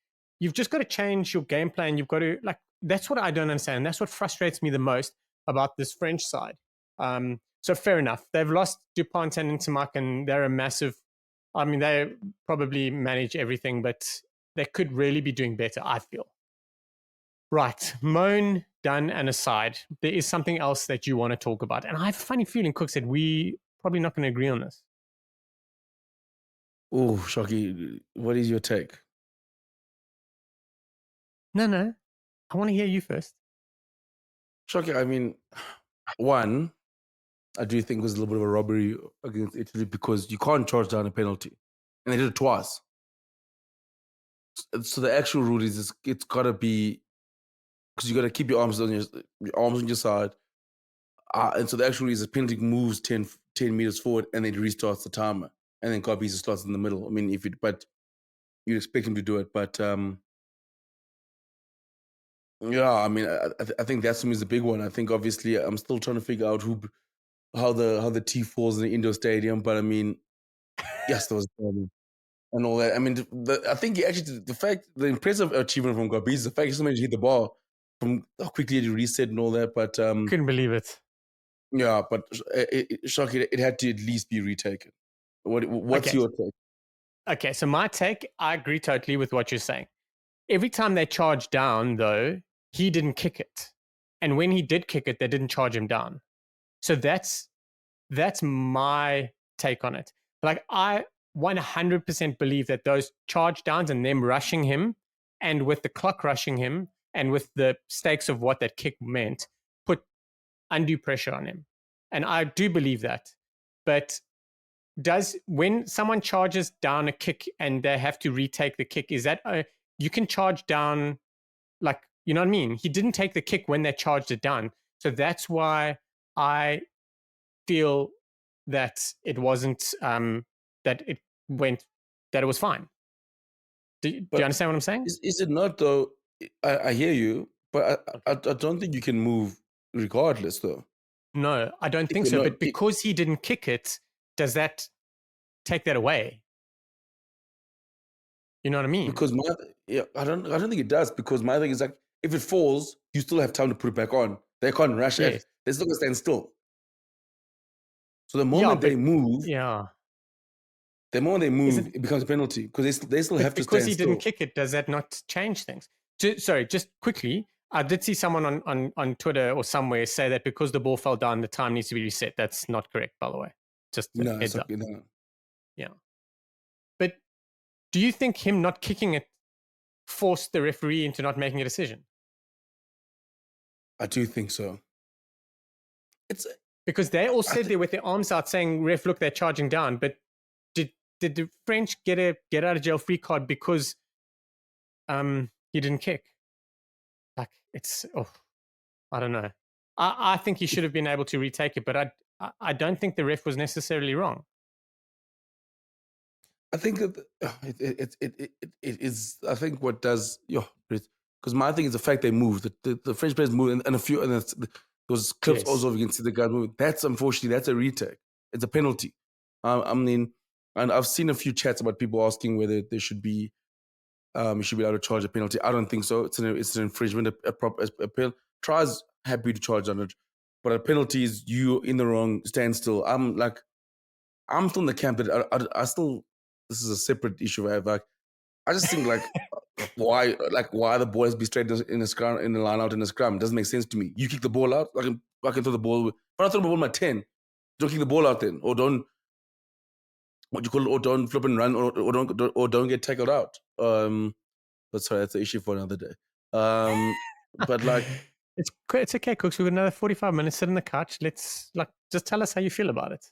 You've just got to change your game plan. You've got to like that's what I don't understand. That's what frustrates me the most about this French side. So fair enough. They've lost Dupont and Intermark, and they're a massive. I mean, they probably manage everything, but they could really be doing better. I feel. Right, moan done and aside. There is something else that you want to talk about, and I have a funny feeling, Cook said we probably not going to agree on this. Oh, Shocky, what is your take? No, I want to hear you first. Shocky, I mean, one, I do think it was a little bit of a robbery against Italy because you can't charge down a penalty. And they did it twice. So the actual rule is it's got to be because you got to keep your arms on your side. And so the actual rule is the penalty moves 10 meters forward and then restarts the timer. And then Carpisa starts in the middle. I mean, but you'd expect him to do it. But yeah, I mean, I think that's the big one. I think obviously I'm still trying to figure out how the T falls in the indoor stadium. But I mean, yes, there was a problem and all that. I mean, I think he actually the impressive achievement from Gabi is the fact he still managed to hit the ball from how quickly he reset and all that. But Couldn't believe it. yeah, but Shocky, it had to at least be retaken. What's Okay, your take? okay. So my take, I agree totally with what you're saying. Every time they charged down, though, he didn't kick it, and when he did kick it, they didn't charge him down. So that's my take on it. Like I 100% believe that those charge downs and them rushing him, and with the clock rushing him, and with the stakes of what that kick meant, put undue pressure on him. And I do believe that. But when someone charges down a kick and they have to retake the kick, is that you can charge down like you know what I mean? He didn't take the kick when they charged it down. So that's why I feel that it wasn't that it went that it was fine. Do you But understand what I'm saying? is it not though? I hear you, but I don't think you can move regardless though. No, I don't If think you're so. not But because he didn't kick it, does that take that away? You know what I mean? because I don't think it does because my thing is like if it falls, you still have time to put it back on. They can't rush it. Yes. They're still gonna stand still. So Yeah, but yeah. the moment they Is move, it it becomes a penalty because they still but have to because stand he didn't still. kick it, does that not change things? Sorry, just quickly, I did see someone on Twitter or somewhere say that because the ball fell down, the time needs to be reset. That's not correct, by the way. Just a No, it's heads up. okay. No. Yeah. But do you think him not kicking it forced the referee into not making a decision? I do think so. It's Because they all I said think there with their arms out saying, ref, look, they're charging down. But did the French get a get out of jail free card because he didn't kick? Like, it's, I don't know. I think he should have been able to retake it, but I don't think the ref was necessarily wrong. I think that it is. I think what does because my thing is the fact they moved. The French players moved, and a few and those clips Yes. also you can see the guy moving. That's unfortunately that's a retake. It's a penalty. I mean, and I've seen a few chats about people asking whether there should be you should be able to charge a penalty. I don't think so. It's an infringement. A tries happy to charge on it, but a penalty is you in the wrong, stand still. I'm still in the camp that I still. This is a separate issue I have. Like, I just think why the ball has to be straight in a scrum in the line out in a scrum. It doesn't make sense to me. You kick the ball out. I can throw the ball. If I throw the ball in my 10, don't kick the ball out then, or don't what you call it, or don't flip and run, or don't get tackled out. But sorry, that's an issue for another day. But like, it's okay, Cooks. We've got another 45 minutes. Sit on the couch. Let's just tell us how you feel about it.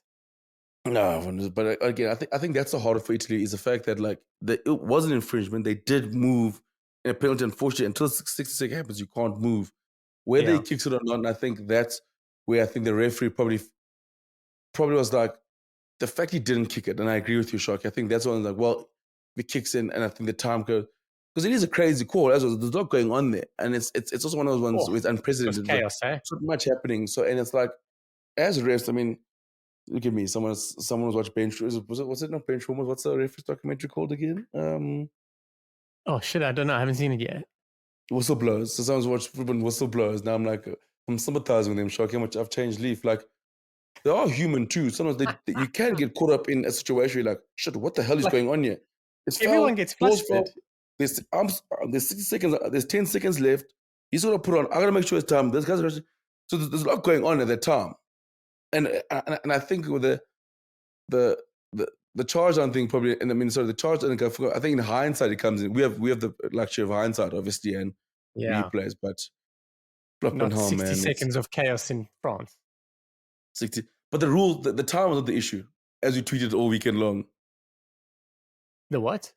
no, but again, I think that's the harder for Italy is the fact that it was an infringement. They did move in a penalty. Unfortunately, until 60 seconds happens, you can't move. Whether he Yeah. kicks it or not, and I think that's where I think the referee probably was like the fact he didn't kick it. And I agree with you, Shock. I think that's one like, well, if he kicks in, and I think the time goes because it is a crazy call. As well, there's a lot going on there, and it's also one of those ones where it's It was unprecedented. chaos, eh? So much happening. So and it's like as a ref, I mean. Look at me. Someone was watching Bench. Was it not Bench Rumors? What's the reference documentary called again? Oh shit, I don't know. I haven't seen it yet. Whistleblowers. So someone's watched Whistleblowers. Now I'm like, I'm sympathizing with them. Shocking how much I've changed leaf. Like they are human too. Sometimes you can get caught up in a situation. You're like, shit, what the hell is Like, going on here? It's everyone foul. gets Ball's flustered. foul. There's 60 seconds. There's 10 seconds left. He's gonna put on. I gotta make sure it's time. This guy's rushing. So there's a lot going on at that time. And I think with the the charge on thing probably, and I mean, sorry, the charge on I think in hindsight it comes in. We have the luxury of hindsight, obviously, and Yeah. replays, but flipping Not home, 60 man, it's seconds of chaos in France. 60. But the rule, the time was not the issue, as we tweeted all weekend long. The what?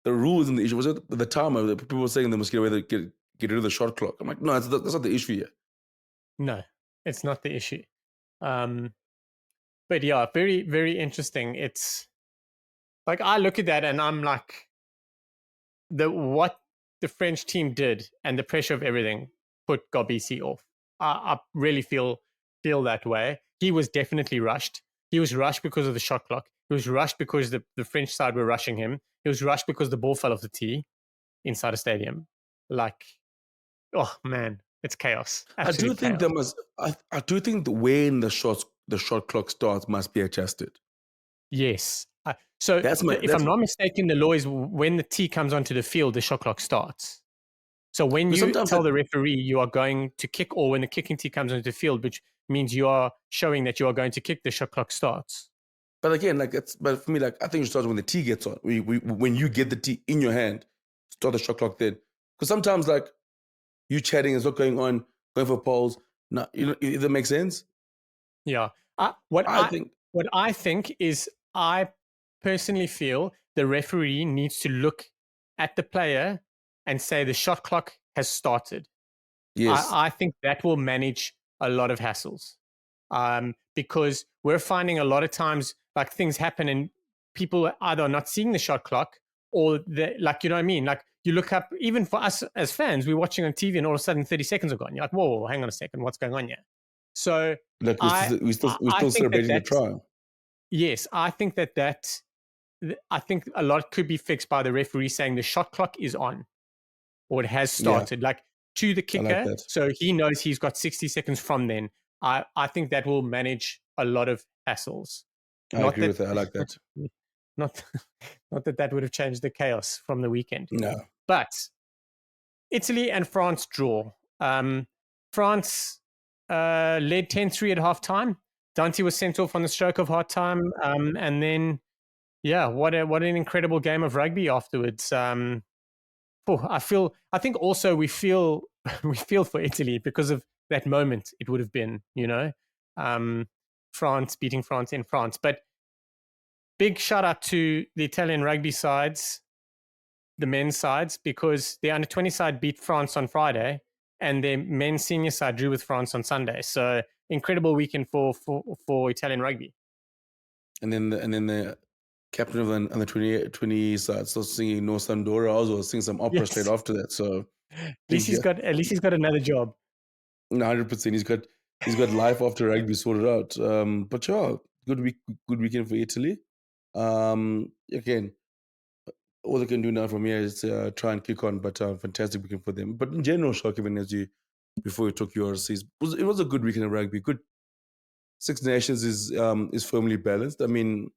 The rule isn't the issue. Was it the time? People were saying they must get rid of the shot clock. I'm like, no, that's not the issue here. No, it's not the issue. But yeah, very, very interesting. It's like I look at that and I'm like, what the French team did and the pressure of everything put Garbisi off. I really feel that way. He was definitely rushed. He was rushed because of the shot clock. He was rushed because the French side were rushing him. He was rushed because the ball fell off the tee inside a stadium. Like, oh man, it's chaos. Absolute I do think chaos. I do think the way in the shot clock starts must be adjusted. Yes. So if I'm not mistaken, the law is when the tee comes onto the field, the shot clock starts. So when you tell the referee you are going to kick, or when the kicking tee comes onto the field, which means you are showing that you are going to kick, the shot clock starts. But again, but for me, I think it starts when the tee gets on. When you get the tee in your hand, start the shot clock then. Because sometimes you chatting is not going on, going for polls. Now, if that makes sense. Yeah. What I think is, I personally feel the referee needs to look at the player and say the shot clock has started. Yes. I think that will manage a lot of hassles. Because we're finding a lot of times things happen and people are either not seeing the shot clock or you know what I mean? Like you look up, even for us as fans, we're watching on TV and all of a sudden 30 seconds are gone. You're like, whoa, hang on a second, what's going on here? So we're still celebrating the trial. Yes, I think I think a lot could be fixed by the referee saying the shot clock is on or it has started, to the kicker. Like so he knows he's got 60 seconds from then. I think that will manage a lot of hassles. I agree with that. I like that. Not that would have changed the chaos from the weekend. No. But Italy and France draw. France led 10-3 at halftime. Dante was sent off on the stroke of halftime. And then, what an incredible game of rugby afterwards. I think also we feel we feel for Italy because of that moment it would have been, um, France beating France in France. But big shout out to the Italian rugby sides, the men's sides, because the under 20 side beat France on Friday and their men's senior side drew with France on Sunday. So incredible weekend for Italian rugby. And then the captain of the 20 side starts singing No Sandora. I was also sing some opera straight Yes. after that. So At least he's got another job. 100%. He's got life after rugby sorted out. But yeah, good weekend for Italy. Again, all they can do now from here is try and kick on. But fantastic weekend for them. But in general, shock even before you took yours, it was a good weekend of rugby. Good. Six Nations is firmly balanced. I mean,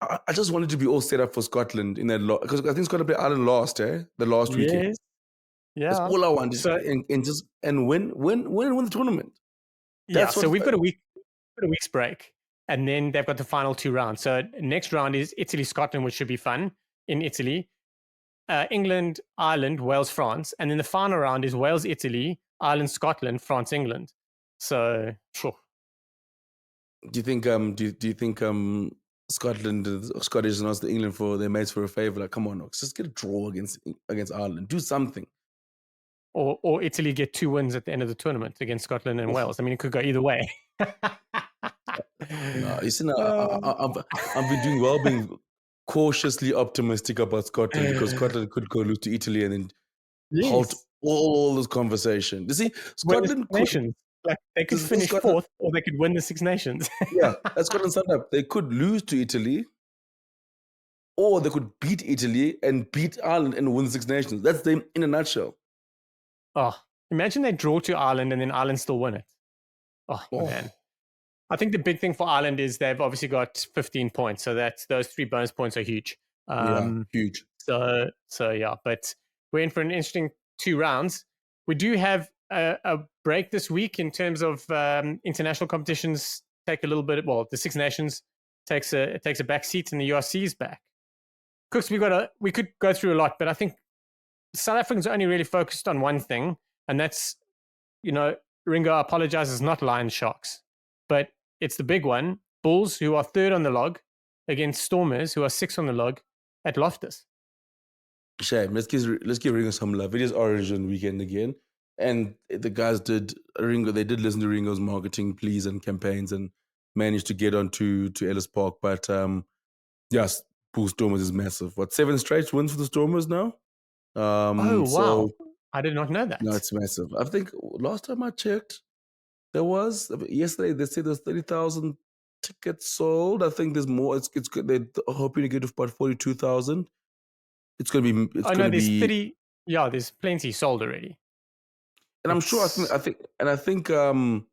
I just wanted to be all set up for Scotland in that because I think Scotland played Ireland last, the last weekend. Yes. That's Yeah. all I want is So and just and win the tournament. yeah, That's what so we've got a week's break, and then they've got the final two rounds. So next round is Italy Scotland, which should be fun in Italy. England, Ireland, Wales, France, and then the final round is Wales, Italy, Ireland, Scotland, France, England. So sure. do you think Scotland Scottish and asked England for their mates for a favor? Like, come on, Ox, just get a draw against Ireland. Do something. Or Italy get 2 wins at the end of the tournament against Scotland and Wales. I mean, it could go either way. No, you see, now, Uh, I've been doing well, being cautiously optimistic about Scotland because Scotland could go lose to Italy and then halt yes. all this conversation. You see, Win the Scotland Six could. Nations. Like they could This is finish Scotland. fourth, or they could win the Six Nations. Yeah, that's Scotland summed up. They could lose to Italy, or they could beat Italy and beat Ireland and win the Six Nations. That's them in a nutshell. Oh, imagine they draw to Ireland and then Ireland still win it. Oh man. Oh, I think the big thing for Ireland is they've obviously got 15 points, so that's those 3 bonus points are huge. yeah, huge. So yeah, but we're in for an interesting 2 rounds. We do have a break this week in terms of international competitions. Take a little bit. Well, the Six Nations takes a back seat, and the URC is back. Cooks, we could go through a lot, but I think South Africans are only really focused on one thing, and that's Ringo apologizes, not Lions Sharks, but it's the big one. Bulls, who are 3rd on the log, against Stormers, who are 6th on the log at Loftus. Shame. Let's give Ringo some love. It is Origin weekend again, and the guys did Ringo. They did listen to Ringo's marketing pleas and campaigns and managed to get onto to Ellis Park. But yes, Bull Stormers is massive. What 7 straight wins for the Stormers now? Oh, wow. So I did not know that. no, it's massive. I think last time I checked, there was yesterday. They said there's 30,000 tickets sold. I think there's more. It's good. They're hoping to get to about 42,000. It's gonna be. It's Oh, no, gonna there's be. 30. Yeah, there's plenty sold already. And I'm sure. It's, I think the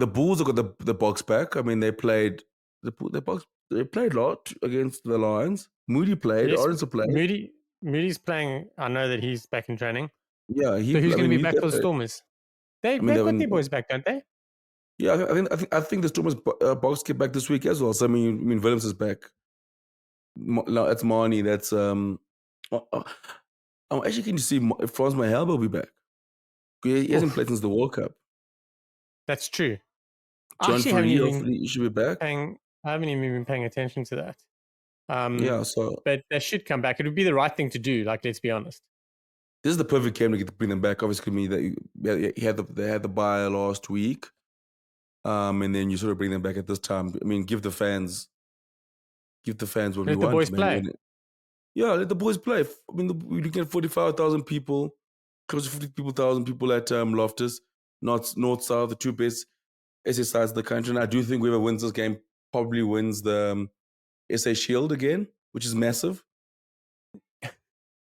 Bulls have got the Boks back. I mean, they played the Boks. They played a lot against the Lions. Moody played. yes, Orange played. Moody's playing. I know that he's back in training. Yeah, So who's I going to mean, be back for the Stormers? I mean, They've got their boys back, don't they? yeah, I think the Stormers Boks get back this week as well. So I mean Williams is back. No, that's Marnie. That's I'm actually keen to see if Franz Mahel will be back. He hasn't played since the World Cup. That's true. John Ferry, hopefully he should be back. I haven't even been paying attention to that. Yeah, so but they should come back. It would be the right thing to do. Like, let's be honest. This is the perfect game to bring them back. Obviously, they had the bye last week, and then you sort of bring them back at this time. I mean, give the fans what we want. Let the boys play. Yeah, let the boys play. I mean, we're looking at 45,000 people, close to 50,000 people at Loftus, north, south, the 2 best SA sides of the country. And I do think whoever wins this game probably wins the SA Shield again, which is massive.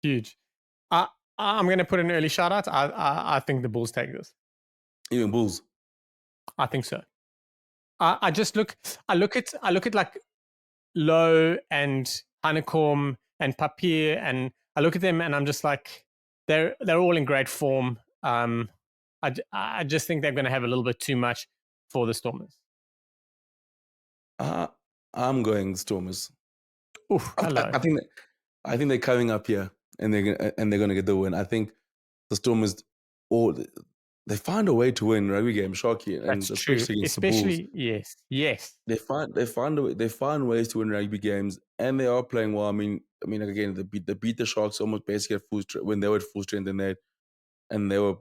Huge. I'm going to put an early shout out. I think the Bulls take this. Even Bulls. I think so. I look at like Lowe and Honeycomb and Papier, and I look at them and I'm just like, they're all in great form. I just think they're going to have a little bit too much for the Stormers. I'm going Stormers. Oof, hello. I think they're coming up here. and they're gonna get the win. I think the Storm is all they find a way to win rugby games, Sharky, and That's true. especially against the Bulls. Especially, yes. They find ways to win rugby games, and they are playing well. I mean, again, they beat the Sharks almost basically at full strength when they were at full strength, and they were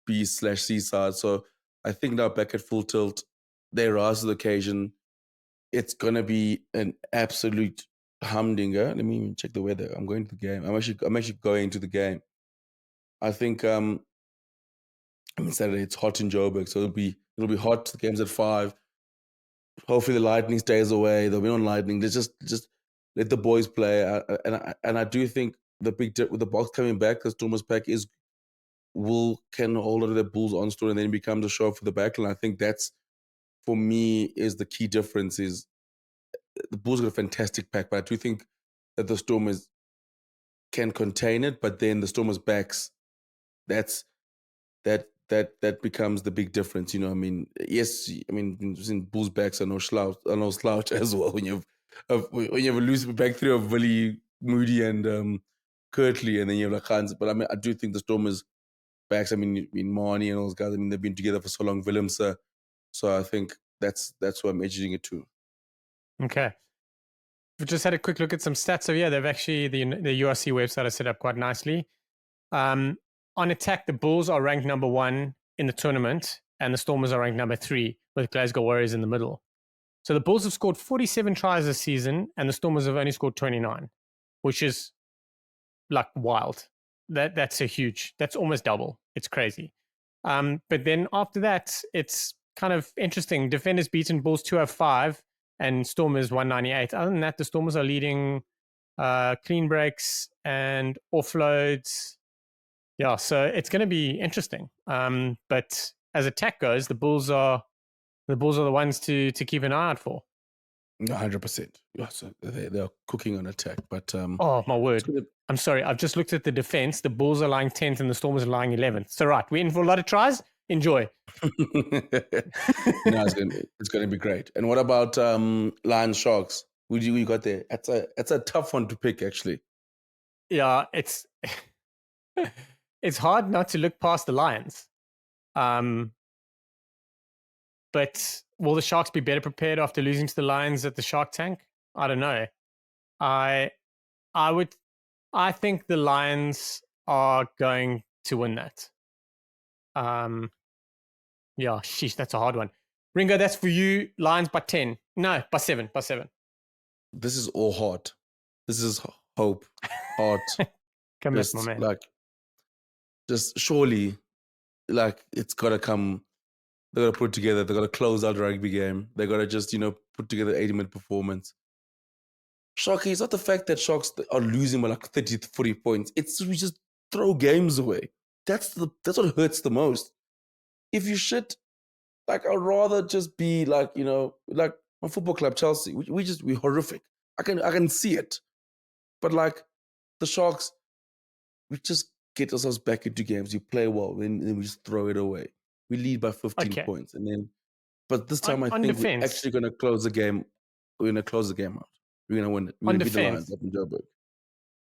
B/C side. So I think now back at full tilt, they rise to the occasion. It's gonna be an absolute humdinger. Let me even check the weather. I'm going to the game. I'm actually going to the game. I think Saturday it's hot in Joburg, so it'll be hot. The game's at 5. Hopefully the lightning stays away. They'll be on lightning. They just let the boys play. And I do think the big with the Boks coming back, the Stormers pack can hold on to the Bulls on store and then becomes a show for the backline. I think that's for me is the key difference. Is the Bulls got a fantastic pack, but I do think that the Stormers can contain it. But then the Stormers backs, that's that becomes the big difference. Yes, in Bulls backs are no slouch as well. When you have a loose back three of Willie, Moody, and Kirtley, and then you have like Hans. But I do think the Stormers backs. Marnie and those guys. They've been together for so long. Willemse. So I think that's why I'm edging it to. Okay. We just had a quick look at some stats. So yeah, they've actually the URC website is set up quite nicely. On attack, the Bulls are ranked number 1 in the tournament, and the Stormers are ranked number 3, with Glasgow Warriors in the middle. So the Bulls have scored 47 tries this season, and the Stormers have only scored 29, which is like wild. That's almost double. It's crazy. But then after that, it's kind of interesting. Defenders beaten Bulls 205 and Stormers 198. Other than that, the Stormers are leading clean breaks and offloads. Yeah, so it's going to be interesting. But as attack goes, the Bulls are the ones to keep an eye out for. 100%. Yeah, so they're cooking on attack, but oh my word! I'm sorry. I've just looked at the defense. The Bulls are lying 10th and the Stormers are lying 11th. So right, we're in for a lot of tries. Enjoy. It's going to be great. And what about Lions Sharks? Who you got there? That's a tough one to pick, actually. Yeah, it's it's hard not to look past the Lions. But will the Sharks be better prepared after losing to the Lions at the Shark Tank? I don't know. I think the Lions are going to win that. Yeah, sheesh, that's a hard one. Ringo, that's for you. Lions by 10. No, by 7. By 7. This is all heart. This is hope. Heart. Commit, my man. Just surely, it's got to come. They got to put it together. They got to close out the rugby game. They got to just, put together 80-minute performance. Sharky, it's not the fact that Sharks are losing by 30, 40 points. It's we just throw games away. That's what hurts the most. If you shit, I'd rather just be like my football club, Chelsea. We're horrific. I can see it. But the Sharks, we just get ourselves back into games. You play well, then we just throw it away. We lead by 15 points. But this time I think we're actually going to close the game. We're going to close the game out. We're going to win it. We're going to beat the Lions up in Joburg.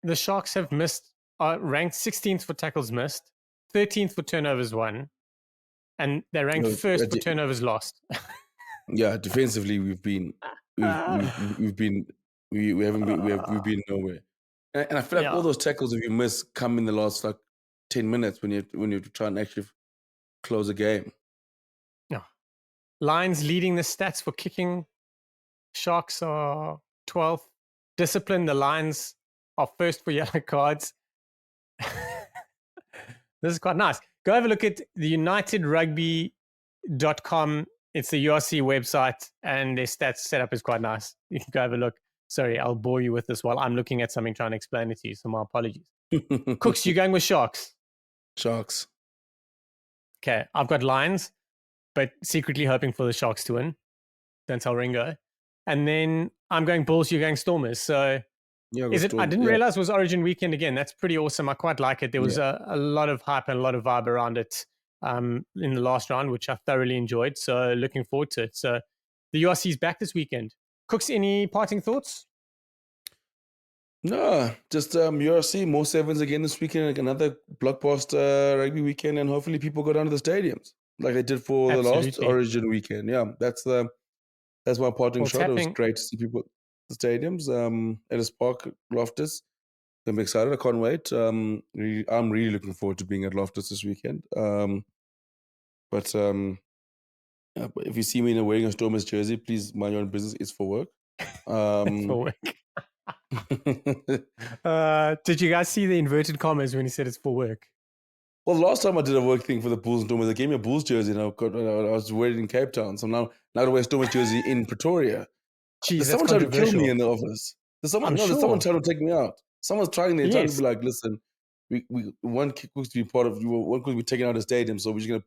The Sharks have ranked 16th for tackles missed, 13th for turnovers won, and they're ranked first for turnovers lost. Yeah, defensively we've been nowhere. And I feel like all those tackles that you miss come in the last 10 minutes when you try and actually close a game. No. Lions leading the stats for kicking. Sharks are 12th. Discipline, the Lions are first for yellow cards. This is quite nice. Go have a look at the unitedrugby.com. It's the URC website, and their stats setup is quite nice. You can go have a look. Sorry, I'll bore you with this while I'm looking at something trying to explain it to you, so my apologies. Kooks, you going with Sharks? Sharks. Okay, I've got Lions, but secretly hoping for the Sharks to win. Don't tell Ringo. And then I'm going Bulls, you're going Stormers. So is it? I didn't realize it was Origin weekend again. That's pretty awesome. I quite like it. There was a lot of hype and a lot of vibe around it in the last round, which I thoroughly enjoyed. So looking forward to it. So the URC is back this weekend. Kooks, any parting thoughts? No, just URC, more sevens again this weekend, like another blockbuster rugby weekend, and hopefully people go down to the stadiums like they did for the last Absolutely. Origin weekend. Yeah, that's my parting Well, shot. It was tapping. great to see people at the stadiums. Ellis Park, Loftus. I'm excited. I can't wait. I'm really looking forward to being at Loftus this weekend. But if you see me wearing a Stormers jersey, please mind your own business. It's for work. For work. Did you guys see the inverted commas when he said it's for work? Well, last time I did a work thing for the Bulls and Stormers, they gave me a Bulls jersey, and I was wearing it in Cape Town. So now to wear a Stormers jersey in Pretoria. Geez, There's that's someone trying to kill me controversial. in the office. There's someone I'm there's someone sure. trying to take me out. Someone's trying to Yes. be like, listen, we want Kooks to be part of. We want Kooks to be taken out of the stadium, so we're just gonna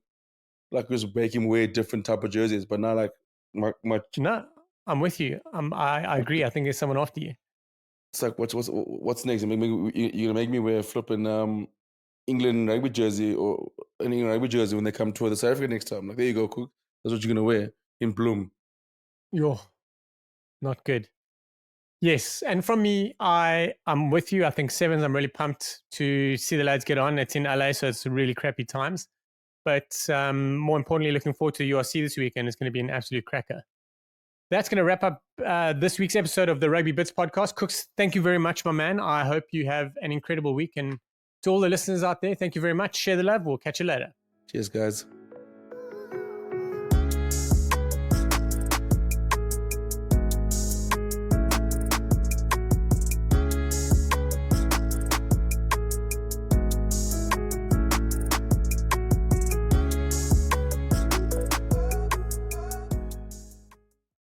like just make him wear different type of jerseys. But not like my No, I'm with you. I agree. I think there's someone after you. it's like what's next? You're gonna make me wear a flipping England rugby jersey or an England rugby jersey when they come to the South Africa next time. Like, there you go, Cook. That's what you're gonna wear in Bloom. You're not good. Yes, and from me, I'm with you. I think sevens. I'm really pumped to see the lads get on. It's in LA, so it's really crappy times. But more importantly, looking forward to URC this weekend. It's going to be an absolute cracker. That's going to wrap up this week's episode of the Rugby Bits podcast. Kooks, thank you very much, my man. I hope you have an incredible week. And to all the listeners out there, thank you very much. Share the love. We'll catch you later. Cheers, guys.